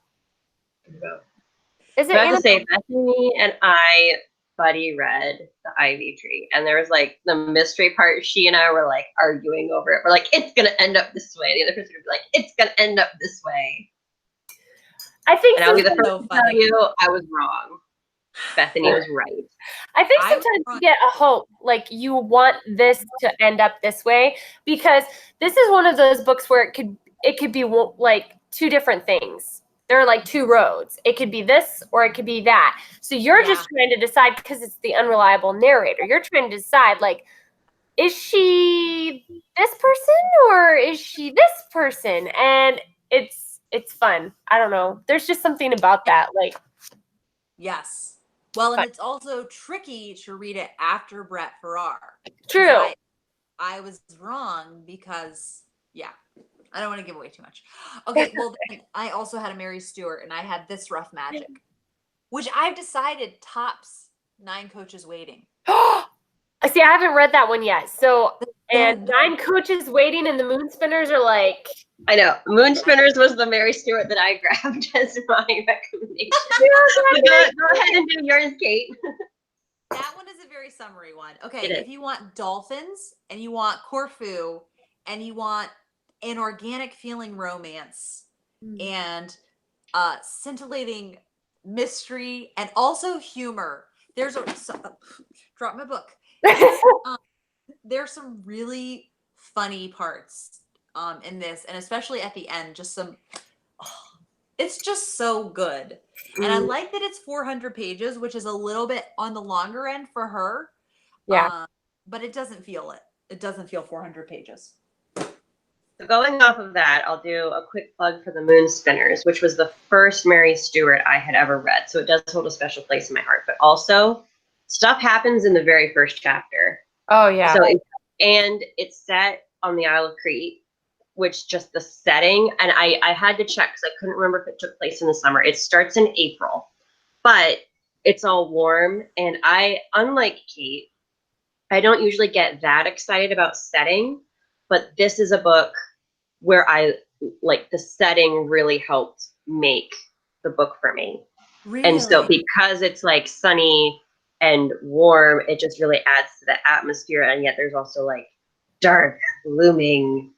Is it I have to say, Annabelle? Bethany and I buddy read The Ivy Tree, and there was like the mystery part. She and I were like arguing over it. We're like, it's gonna end up this way. The other person would be like, it's gonna end up this way. I think And I'll be the sometimes- first to tell you I was wrong. Bethany was right. I think I was sometimes wrong. you get a hope, like you want this to end up this way, because this is one of those books where it could be like two different things. There are like two roads. It could be this or it could be that. So you're just trying to decide, because it's the unreliable narrator. You're trying to decide, like, is she this person or is she this person? And it's fun. I don't know. There's just something about that, like. Yes. Well, and it's also tricky to read it after Brett Farrar. True. I was wrong because, I don't want to give away too much. Okay, well, then I also had a Mary Stewart, and I had This Rough Magic, which I've decided tops 9 Coaches Waiting. See, I haven't read that one yet. So, and 9 Coaches Waiting and the Moonspinners are like. I know. Moonspinners was the Mary Stewart that I grabbed as my recommendation. Go ahead and do yours, Kate. That one is a very summary one. Okay, if you want dolphins and you want Corfu and you want an organic feeling romance and scintillating mystery and also humor, there's drop my book. There's some really funny parts in this, and especially at the end, just some. It's just so good, and I like that it's 400 pages, which is a little bit on the longer end for her. Yeah, but it doesn't feel it. It doesn't feel 400 pages. So going off of that, I'll do a quick plug for the Moonspinners, which was the first Mary Stewart I had ever read. So it does hold a special place in my heart. But also, stuff happens in the very first chapter. Oh yeah. So and it's set on the Isle of Crete, which just the setting, and I had to check because I couldn't remember if it took place in the summer. It starts in April, but it's all warm. And unlike Kate, I don't usually get that excited about setting, but this is a book where the setting really helped make the book for me. Really? And so because it's like sunny and warm, it just really adds to the atmosphere. And yet there's also like dark, looming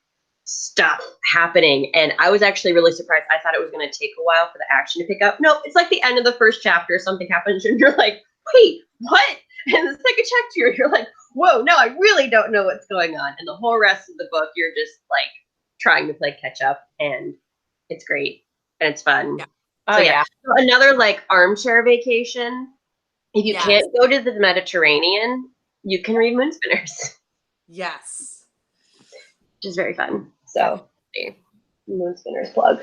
stuff happening. And I was actually really surprised. I thought it was going to take a while for the action to pick up. No, it's like the end of the first chapter, something happens and you're like, wait, what? And the second chapter, you're like, whoa, no, I really don't know what's going on. And the whole rest of the book, you're just like trying to play catch up, and it's great and it's fun. Yeah. Oh yeah. So another like armchair vacation. If you can't go to the Mediterranean, you can read Moonspinners. Yes. Which is very fun. So, Moonspinners plug.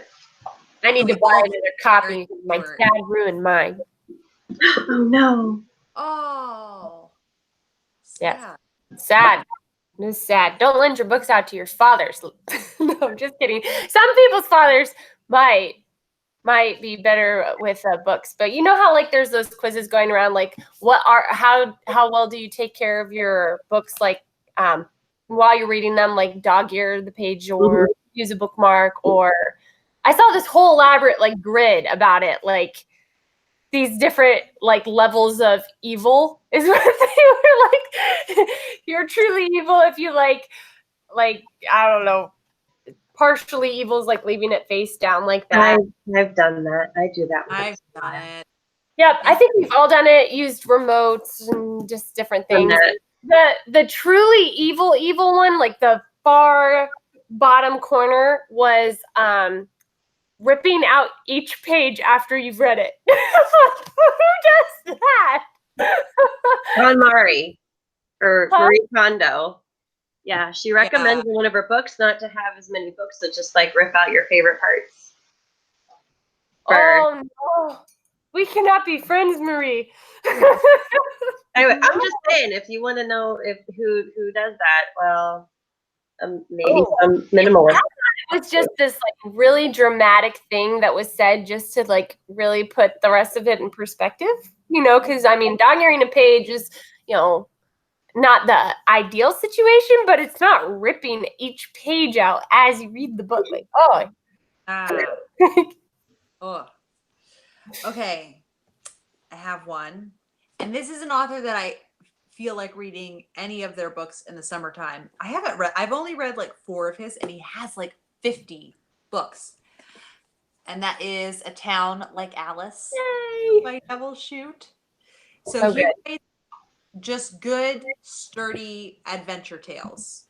I need to buy another copy. My dad ruined mine. Oh no. Oh. Yeah. Sad. It's sad. Don't lend your books out to your fathers. No, I'm just kidding. Some people's fathers might be better with books, but you know how like there's those quizzes going around, like how well do you take care of your books, like while you're reading them, like dog ear the page or use a bookmark, or I saw this whole elaborate like grid about it, like these different like levels of evil is what they were like. You're truly evil if you like I don't know, partially evil is like leaving it face down like that. I've done that. I do that. I've done it. Yep, I think we've all done it. Used remotes and just different things. The truly evil one, like the far bottom corner, was ripping out each page after you've read it. Who does that? Ron Mari or Marie Kondo. Yeah, she recommends in one of her books not to have as many books, so just like rip out your favorite parts. Oh no, we cannot be friends, Marie. Anyway, I'm just saying, if you want to know who does that, well, maybe some minimalist. It was just this like really dramatic thing that was said just to like really put the rest of it in perspective, you know, because I mean, dog earing a page is, you know, not the ideal situation, but it's not ripping each page out as you read the book. Like, oh. Oh. Okay. I have one. And this is an author that I feel like reading any of their books in the summertime. I've only read like 4 of his, and he has like 50 books. And that is A Town Like Alice by Neville Shute. So he writes just good, sturdy adventure tales.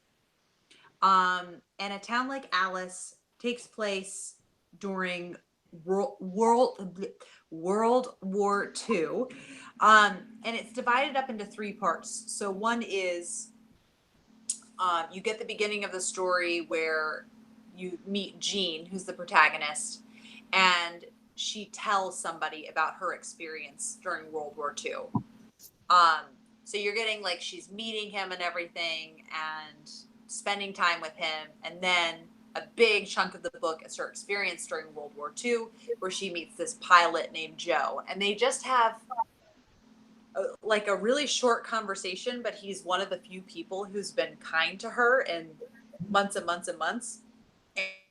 And A Town Like Alice takes place during World War II. And it's divided up into 3 parts. So one is you get the beginning of the story where you meet Jean, who's the protagonist, and she tells somebody about her experience during World War II. So you're getting like she's meeting him and everything and spending time with him, and then a big chunk of the book is her experience during World War II, where she meets this pilot named Joe, and they just have like a really short conversation, but he's one of the few people who's been kind to her in months and months and months.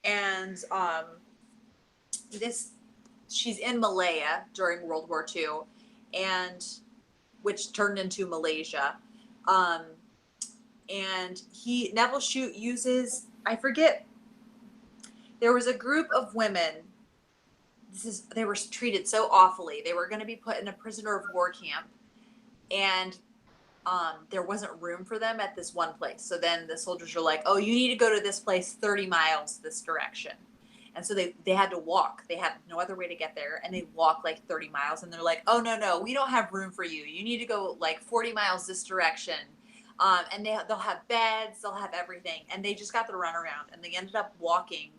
And she's in Malaya during World War II, and which turned into Malaysia. And Neville Shute uses, I forget, there was a group of women. They were treated so awfully. They were going to be put in a prisoner of war camp, and there wasn't room for them at this one place. So then the soldiers were like, oh, you need to go to this place 30 miles this direction. And so they had to walk. They had no other way to get there. And they walked like 30 miles. And they're like, oh, no, we don't have room for you. You need to go like 40 miles this direction. And they'll have beds. They'll have everything. And they just got the runaround. And they ended up walking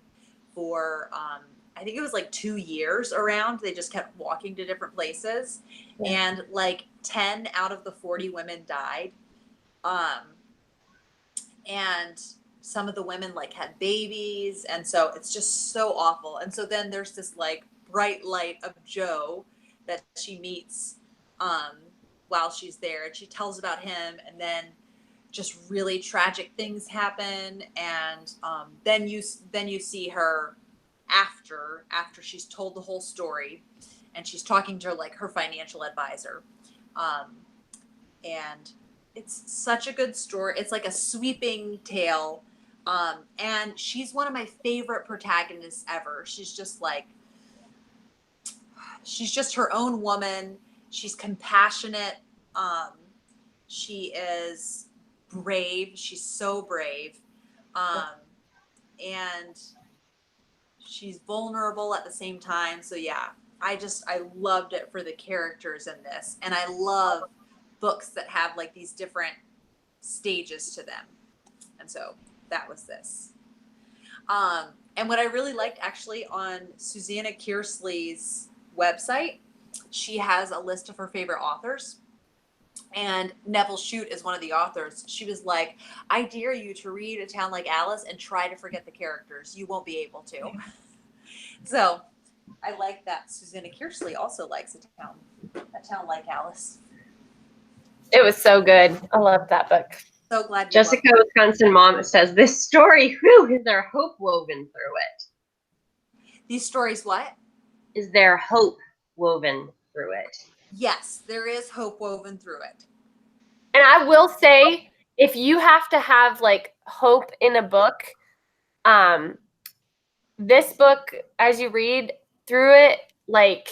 for, I think it was like 2 years around. They just kept walking to different places. Yeah. And like 10 out of the 40 women died. And some of the women like had babies, and so it's just so awful. And so then there's this like bright light of Joe that she meets while she's there, and she tells about him, and then just really tragic things happen. And then you see her after she's told the whole story, and she's talking to her financial advisor, and it's such a good story. It's like a sweeping tale. And she's one of my favorite protagonists ever. She's just her own woman. She's compassionate. She is brave. She's so brave. And she's vulnerable at the same time. So yeah, I loved it for the characters in this. And I love books that have like these different stages to them. And so that was this. And what I really liked actually on Susanna Kearsley's website, she has a list of her favorite authors. And Neville Shute is one of the authors. She was like, I dare you to read A Town Like Alice and try to forget the characters. You won't be able to. So I like that Susanna Kearsley also likes A Town Like Alice. It was so good. I loved that book. So glad you Jessica, Wisconsin mom says, this story, is there hope woven through it? These stories what? Is there hope woven through it? Yes, there is hope woven through it. And I will say, if you have to have like hope in a book, this book, as you read through it, like,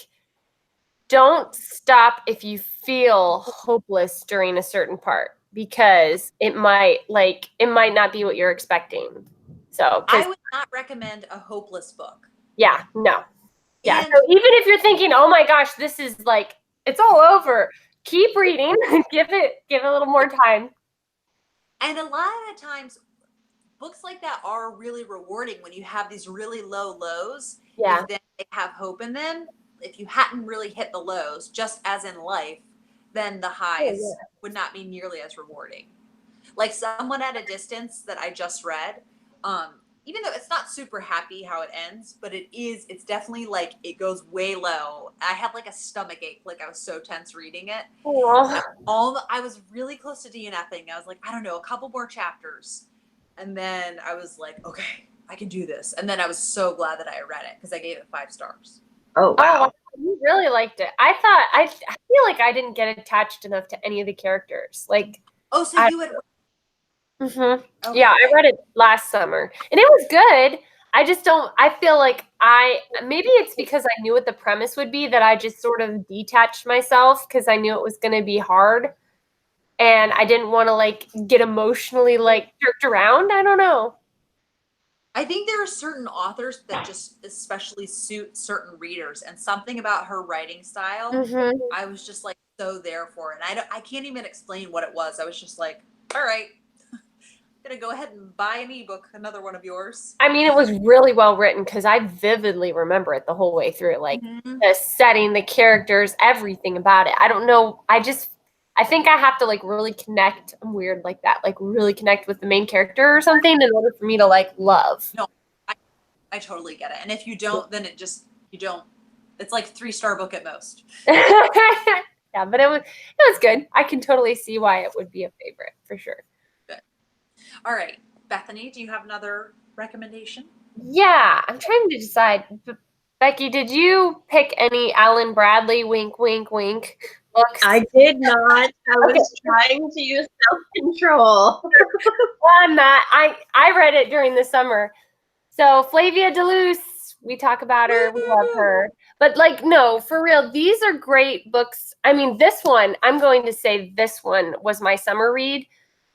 don't stop if you feel hopeless during a certain part, because it might not be what you're expecting. So I would not recommend a hopeless book. Yeah, no. Yeah. So even if you're thinking, oh my gosh, this is like, it's all over, keep reading. give it a little more time. And a lot of the times books like that are really rewarding when you have these really low lows. Yeah. Then they have hope in them. If you hadn't really hit the lows, just as in life, then the highs would not be nearly as rewarding. Like Someone at a Distance that I just read, even though it's not super happy how it ends, but it's definitely like it goes way low. I had like a stomach ache, like I was so tense reading it. I was really close to DNFing. I was like, I don't know, a couple more chapters. And then I was like, okay, I can do this. And then I was so glad that I read it because I gave it 5 stars. Oh, wow. You really liked it. I feel like I didn't get attached enough to any of the characters. Like, oh, so you had. Mm-hmm. Okay. Yeah, I read it last summer, and it was good. I just don't. I feel like maybe it's because I knew what the premise would be that I just sort of detached myself because I knew it was going to be hard, and I didn't want to like get emotionally like jerked around. I don't know. I think there are certain authors that just especially suit certain readers, and something about her writing style, I was just like so there for it. And I can't even explain what it was. I was just like, all right, I'm gonna go ahead and buy an ebook, another one of yours. I mean, it was really well written because I vividly remember it the whole way through. Like the setting, the characters, everything about it. I don't know. I think I have to like really connect. I'm weird like that. Like really connect with the main character or something in order for me to like love. No, I totally get it. And if you don't, then you don't. It's like 3-star book at most. Yeah, but it was good. I can totally see why it would be a favorite for sure. Good. All right, Bethany, do you have another recommendation? Yeah, I'm trying to decide. Becky, did you pick any Alan Bradley wink, wink, wink books? I did not. I was trying to use self-control. Well, I'm not. I read it during the summer. So Flavia DeLuce, we talk about her. We love her. But like, no, for real, these are great books. I mean, this one, I'm going to say this one was my summer read.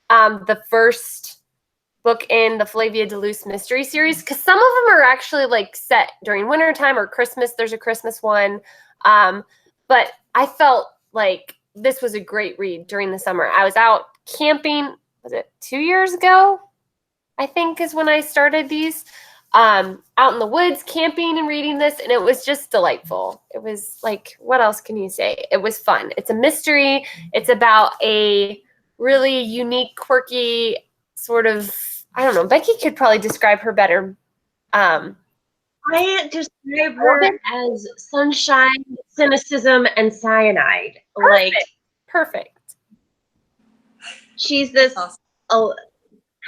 The first book in the Flavia DeLuce mystery series, because some of them are actually like set during wintertime or Christmas. There's a Christmas one. But I felt like this was a great read during the summer. I was out camping, was it 2 years ago? I think is when I started these. Out in the woods camping and reading this, and it was just delightful. It was like, what else can you say? It was fun. It's a mystery. It's about a really unique, quirky sort of, I don't know, Becky could probably describe her better. I describe her as sunshine, cynicism, and cyanide. Perfect. She's this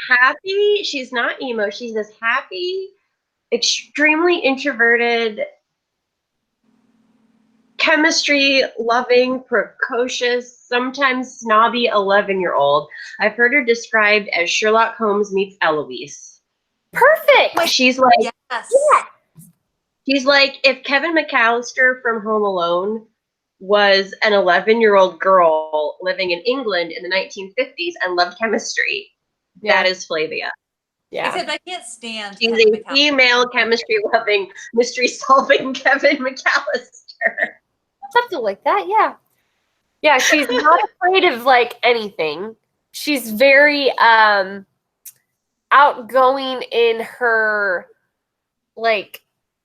happy, she's not emo, she's this happy, extremely introverted, chemistry loving, precocious, sometimes snobby 11-year-old. I've heard her described as Sherlock Holmes meets Eloise. Perfect. She's like, yes. Yeah. She's like if Kevin McAllister from Home Alone was an 11-year-old girl living in England in the 1950s and loved chemistry. Yeah. That is Flavia. Yeah. Except I can't stand. She's a female chemistry-loving, mystery-solving Kevin McAllister. Something like that, yeah. Yeah, she's not afraid of like anything. She's very outgoing in her, like,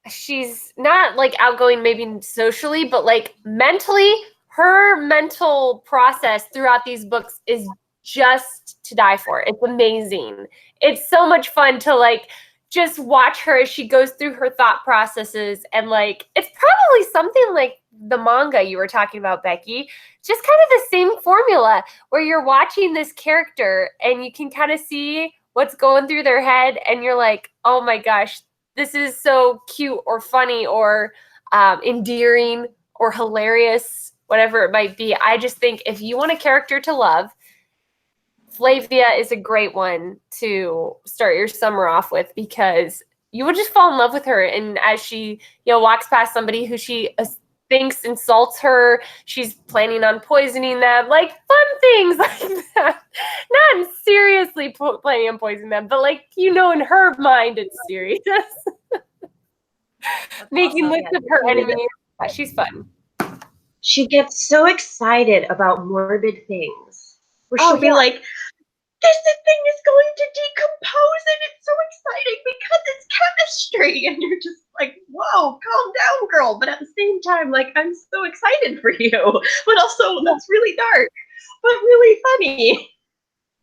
she's not like outgoing maybe socially, but like mentally, her mental process throughout these books is just to die for. It's amazing. It's so much fun to like just watch her as she goes through her thought processes, and like it's probably something like the manga you were talking about, Becky. Just kind of the same formula where you're watching this character and you can kind of see what's going through their head, and you're like, oh my gosh, this is so cute or funny or endearing or hilarious, whatever it might be. I just think if you want a character to love, Flavia is a great one to start your summer off with, because you would just fall in love with her. And as she, walks past somebody who she thinks insults her, she's planning on poisoning them, like fun things like that. Not seriously planning on poisoning them, but like, in her mind, it's serious. Making lists of her enemies. She's fun. She gets so excited about morbid things. Where she'll be like, this thing is going to decompose and it's so exciting because it's chemistry. And you're just like, whoa, calm down, girl. But at the same time, like, I'm so excited for you. But also, that's really dark, but really funny.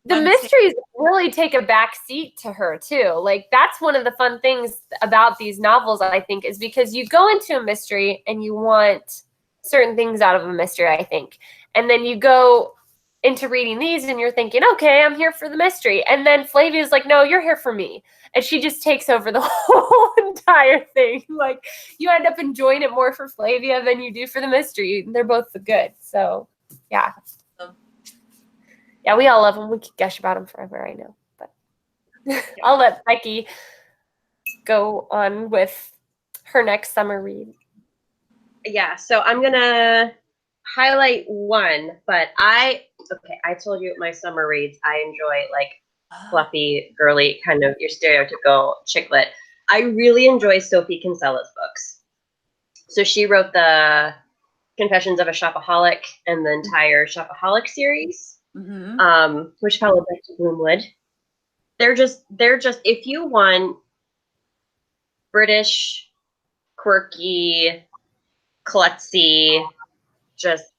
the mysteries really take a back seat to her too. Like that's one of the fun things about these novels, I think, is because you go into a mystery and you want certain things out of a mystery, I think. And then you go into reading these and you're thinking, okay, I'm here for the mystery. And then Flavia's like, no, you're here for me. And she just takes over the whole entire thing. Like you end up enjoying it more for Flavia than you do for the mystery. They're both good. So yeah. Yeah, we all love them. We could gush about them forever, I know. But I'll let Becky go on with her next summer read. Yeah, so I'm going to highlight one, but I told you my summer reads, I enjoy like fluffy, girly, kind of your stereotypical chick lit. I really enjoy Sophie Kinsella's books. So she wrote the Confessions of a Shopaholic and the entire Shopaholic series, which followed Becky Bloomwood. They're just if you want British, quirky, klutzy, just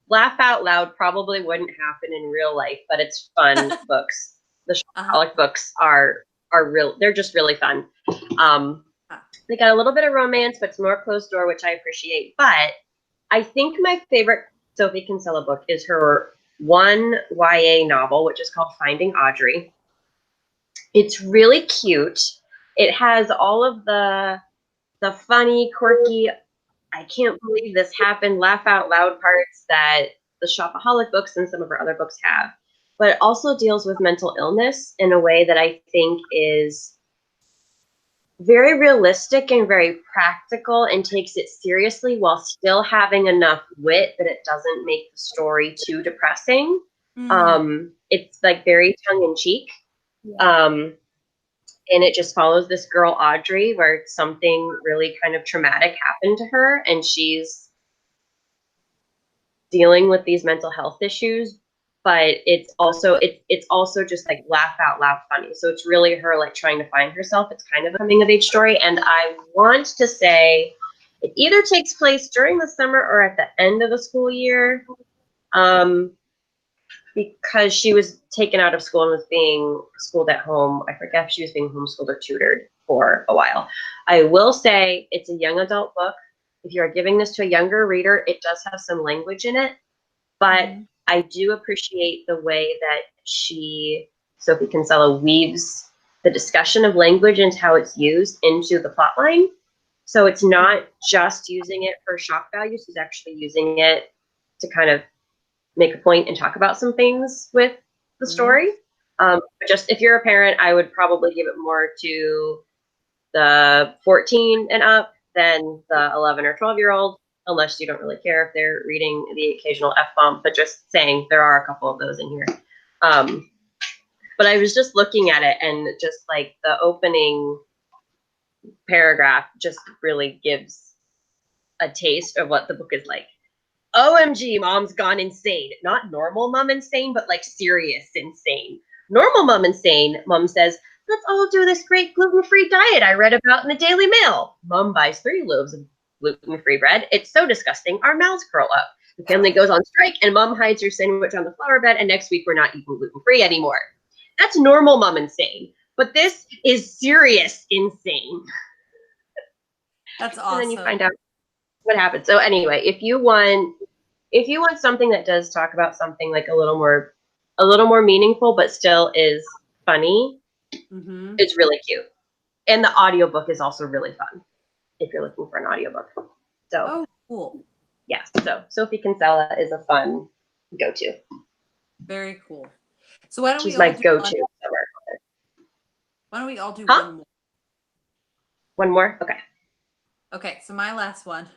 laugh out loud, probably wouldn't happen in real life, but it's fun books. The Shopaholic books are real. They're just really fun. They got a little bit of romance, but it's more closed door, which I appreciate. But I think my favorite Sophie Kinsella book is her one YA novel, which is called Finding Audrey. It's really cute. It has all of the funny, quirky, I can't believe this happened, laugh out loud parts that the Shopaholic books and some of her other books have. But it also deals with mental illness in a way that I think is very realistic and very practical and takes it seriously while still having enough wit that it doesn't make the story too depressing. It's like very tongue-in-cheek. And it just follows this girl, Audrey, where something really kind of traumatic happened to her, and she's dealing with these mental health issues, but it's also just like laugh out loud funny. So it's really her like trying to find herself. It's kind of a coming of age story, and I want to say it either takes place during the summer or at the end of the school year. Because she was taken out of school and was being schooled at home. I forget if she was being homeschooled or tutored for a while. I will say it's a young adult book. If you are giving this to a younger reader, it does have some language in it, but I do appreciate the way that Sophie Kinsella, weaves the discussion of language and how it's used into the plot line. So it's not just using it for shock value. She's actually using it to kind of make a point and talk about some things with the story. Just if you're a parent, I would probably give it more to the 14 and up than the 11 or 12-year-old, unless you don't really care if they're reading the occasional F-bomb, but just saying there are a couple of those in here. But I was just looking at it, and just like the opening paragraph just really gives a taste of what the book is like. OMG, mom's gone insane. Not normal mom insane, but like serious insane. Normal mom insane, mom says, let's all do this great gluten-free diet I read about in the Daily Mail. Mom buys 3 loaves of gluten-free bread. It's so disgusting, our mouths curl up. The family goes on strike, and mom hides her sandwich on the flower bed, and next week we're not eating gluten-free anymore. That's normal mom insane. But this is serious insane. That's awesome. And then you find out what happens. So anyway, if you want something that does talk about something like a little more meaningful but still is funny, it's really cute. And the audiobook is also really fun if you're looking for an audiobook. So cool. Yeah, so Sophie Kinsella is a fun go-to. Very cool. So why don't She's we my go-to. Why don't we all do one more? One more? Okay. Okay, so my last one,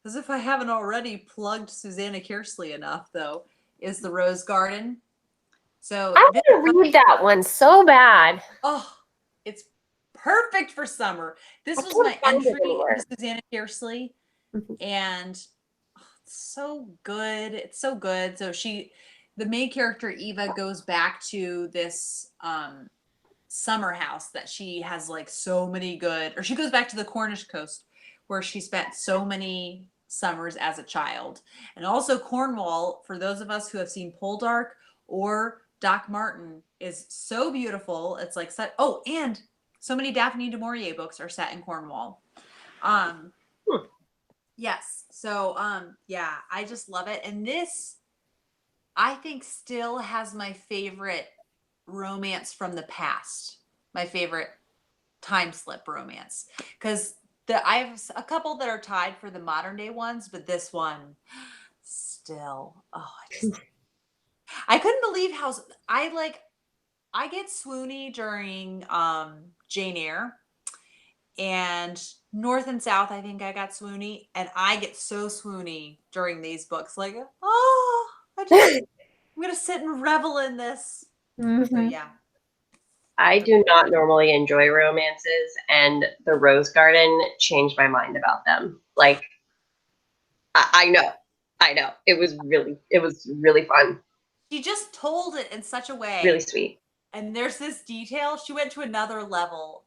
as if I haven't already plugged Susanna Kearsley enough, though, is The Rose Garden. So I want to read that one so bad. Oh, it's perfect for summer. This was my entry into Susanna Kearsley, and it's so good. It's so good. So the main character Eva goes back to this summer house that she has like so many good, or she goes back to the Cornish coast where she spent so many summers as a child. And also Cornwall, for those of us who have seen Poldark or Doc Martin is so beautiful. It's like set. Oh, and so many Daphne du Maurier books are set in Cornwall. Yes. So yeah, I just love it. And this, I think, still has my favorite romance from the past. My favorite time slip romance, because I have a couple that are tied for the modern day ones, but this one still. Oh, I couldn't believe how I get swoony during Jane Eyre, and North and South. I think I got swoony, and I get so swoony during these books. Like, oh, I'm gonna sit and revel in this. So yeah. I do not normally enjoy romances, and The Rose Garden changed my mind about them. Like, I know. It was really fun. She just told it in such a way. Really sweet. And there's this detail. She went to another level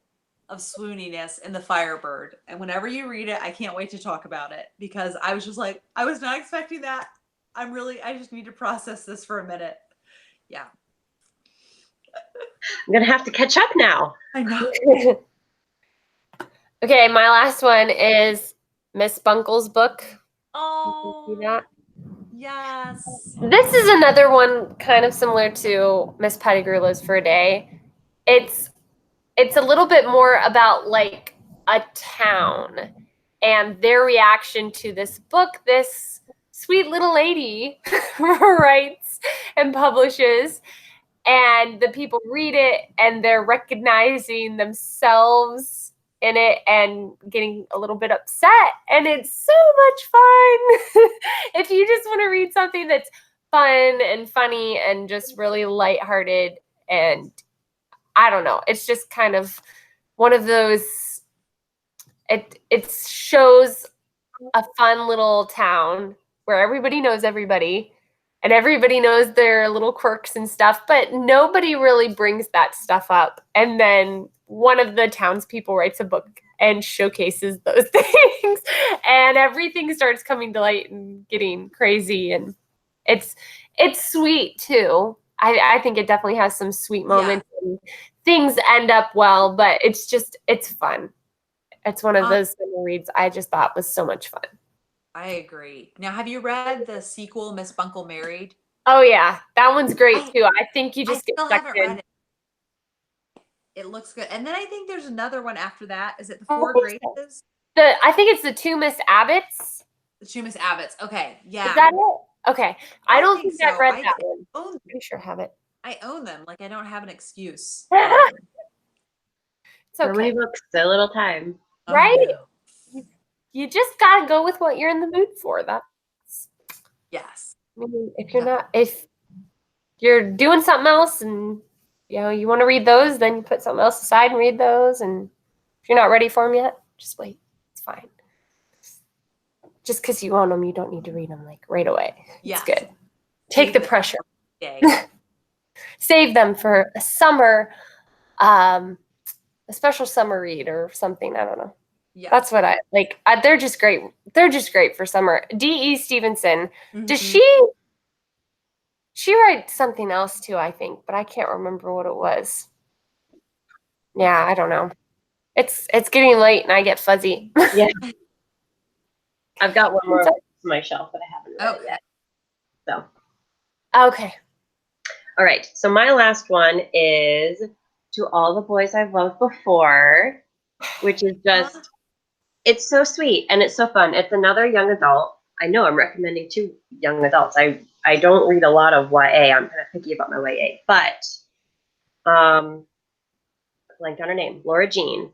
of swooniness in The Firebird. And whenever you read it, I can't wait to talk about it, because I was just like, I was not expecting that. I just need to process this for a minute. Yeah. I'm going to have to catch up now. I know. Okay, my last one is Miss Bunkle's book. Oh, You see that? yes. This is another one kind of similar to Miss Pettigrew Lives for a Day. It's a little bit more about like a town and their reaction to this book this sweet little lady writes and publishes, and the people read it and they're recognizing themselves in it and getting a little bit upset, and it's so much fun. If you just want to read something that's fun and funny and just really lighthearted, and I don't know, it's just kind of one of those, it shows a fun little town where everybody knows everybody and everybody knows their little quirks and stuff, but nobody really brings that stuff up. And then one of the townspeople writes a book and showcases those things, and everything starts coming to light and getting crazy. And it's sweet too. I think it definitely has some sweet moments, and things end up well, but it's fun. It's one of those summer reads I just thought was so much fun. I agree. Now, have you read the sequel, Miss Bunkle Married? Oh yeah, that one's great too. I think you just get stuck in. Read it. It looks good. And then I think there's another one after that. Is it The Four Graces? I think it's the Two Miss Abbotts. The Two Miss Abbotts. Okay, yeah. Is that it? Okay. I don't think I've read that one. I'm pretty sure I have it. I own them. Like, I don't have an excuse. It's okay. So many books, so little time. Right? Oh, you just gotta go with what you're in the mood for. That's yes. I mean, if you're doing something else and you want to read those, then you put something else aside and read those. And if you're not ready for them yet, just wait. It's fine. Just because you own them, you don't need to read them like right away. Yeah, it's good. Take the pressure. Save them for a summer, a special summer read or something. I don't know. Yeah, that's what I like. They're just great. They're just great for summer. D.E. Stevenson. Mm-hmm. Does she write something else too? I think, but I can't remember what it was. Yeah, I don't know. It's getting late and I get fuzzy. Yeah. I've got one more on my shelf that I haven't read yet. So. Okay. All right. So my last one is To All the Boys I've Loved Before, which is just, it's so sweet and it's so fun. It's another young adult. I know I'm recommending 2 young adults. I don't read a lot of YA. I'm kind of picky about my YA, but blanked on her name. Laura Jean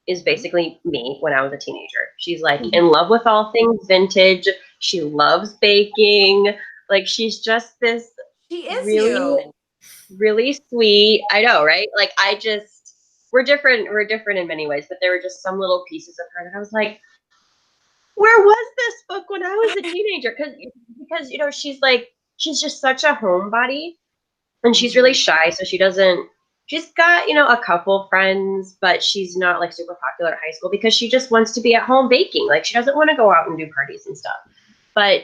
is basically me when I was a teenager. She's like in love with all things vintage. She loves baking. Like she's just this. She is really sweet. I know, right? Like we're different. We're different in many ways, but there were just some little pieces of her that I was like, where was this book when I was a teenager? Because she's just such a homebody, and she's really shy, so she's got, a couple friends, but she's not like super popular at high school because she just wants to be at home baking. Like she doesn't want to go out and do parties and stuff. But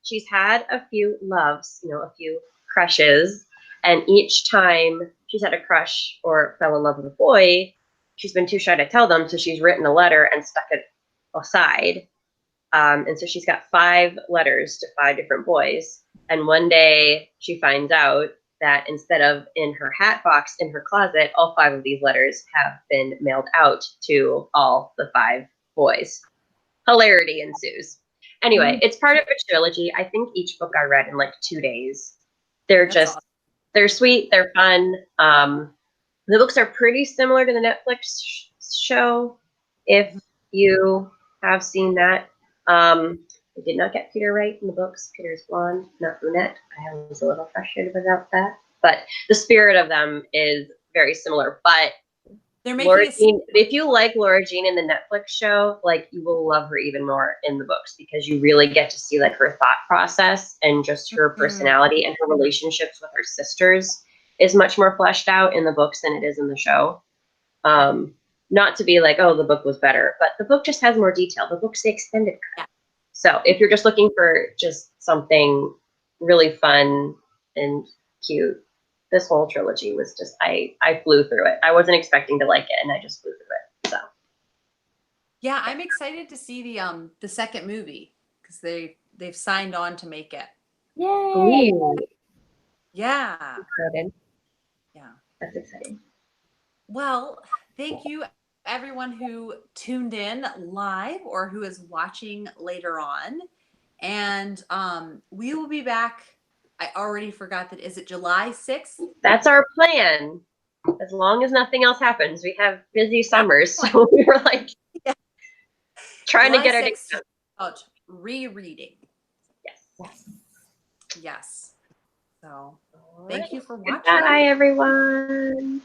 she's had a few loves, a few crushes. And each time she's had a crush or fell in love with a boy, she's been too shy to tell them, so she's written a letter and stuck it aside. And so she's got 5 letters to 5 different boys. And one day she finds out that instead of in her hat box in her closet, all 5 of these letters have been mailed out to all the 5 boys. Hilarity ensues. Anyway, it's part of a trilogy. I think each book I read in like 2 days. They're sweet, they're fun. The books are pretty similar to the Netflix show, if you have seen that. I did not get Peter right in the books. Peter's blonde, not brunette. I was a little frustrated about that. But the spirit of them is very similar. But They're Laura making Jean, if you like Laura Jean in the Netflix show, like you will love her even more in the books, because you really get to see like her thought process and just her personality, and her relationships with her sisters is much more fleshed out in the books than it is in the show. Not to be like, oh, the book was better, but the book just has more detail. The book's the extended cut. Yeah. So if you're just looking for just something really fun and cute, this whole trilogy was just, I flew through it. I wasn't expecting to like it, and I just flew through it. So yeah, I'm excited to see the second movie, because they've signed on to make it. Yay! ooh, Yeah. excited. Yeah. That's exciting. Well, thank you everyone who tuned in live or who is watching later on. And we will be back. I already forgot that. Is it July 6th? That's our plan. As long as nothing else happens. We have busy summers, so we were like trying July to get our 6th dates done. about rereading. Yes. Yes. So All thank right. you for watching. Goodbye, everyone.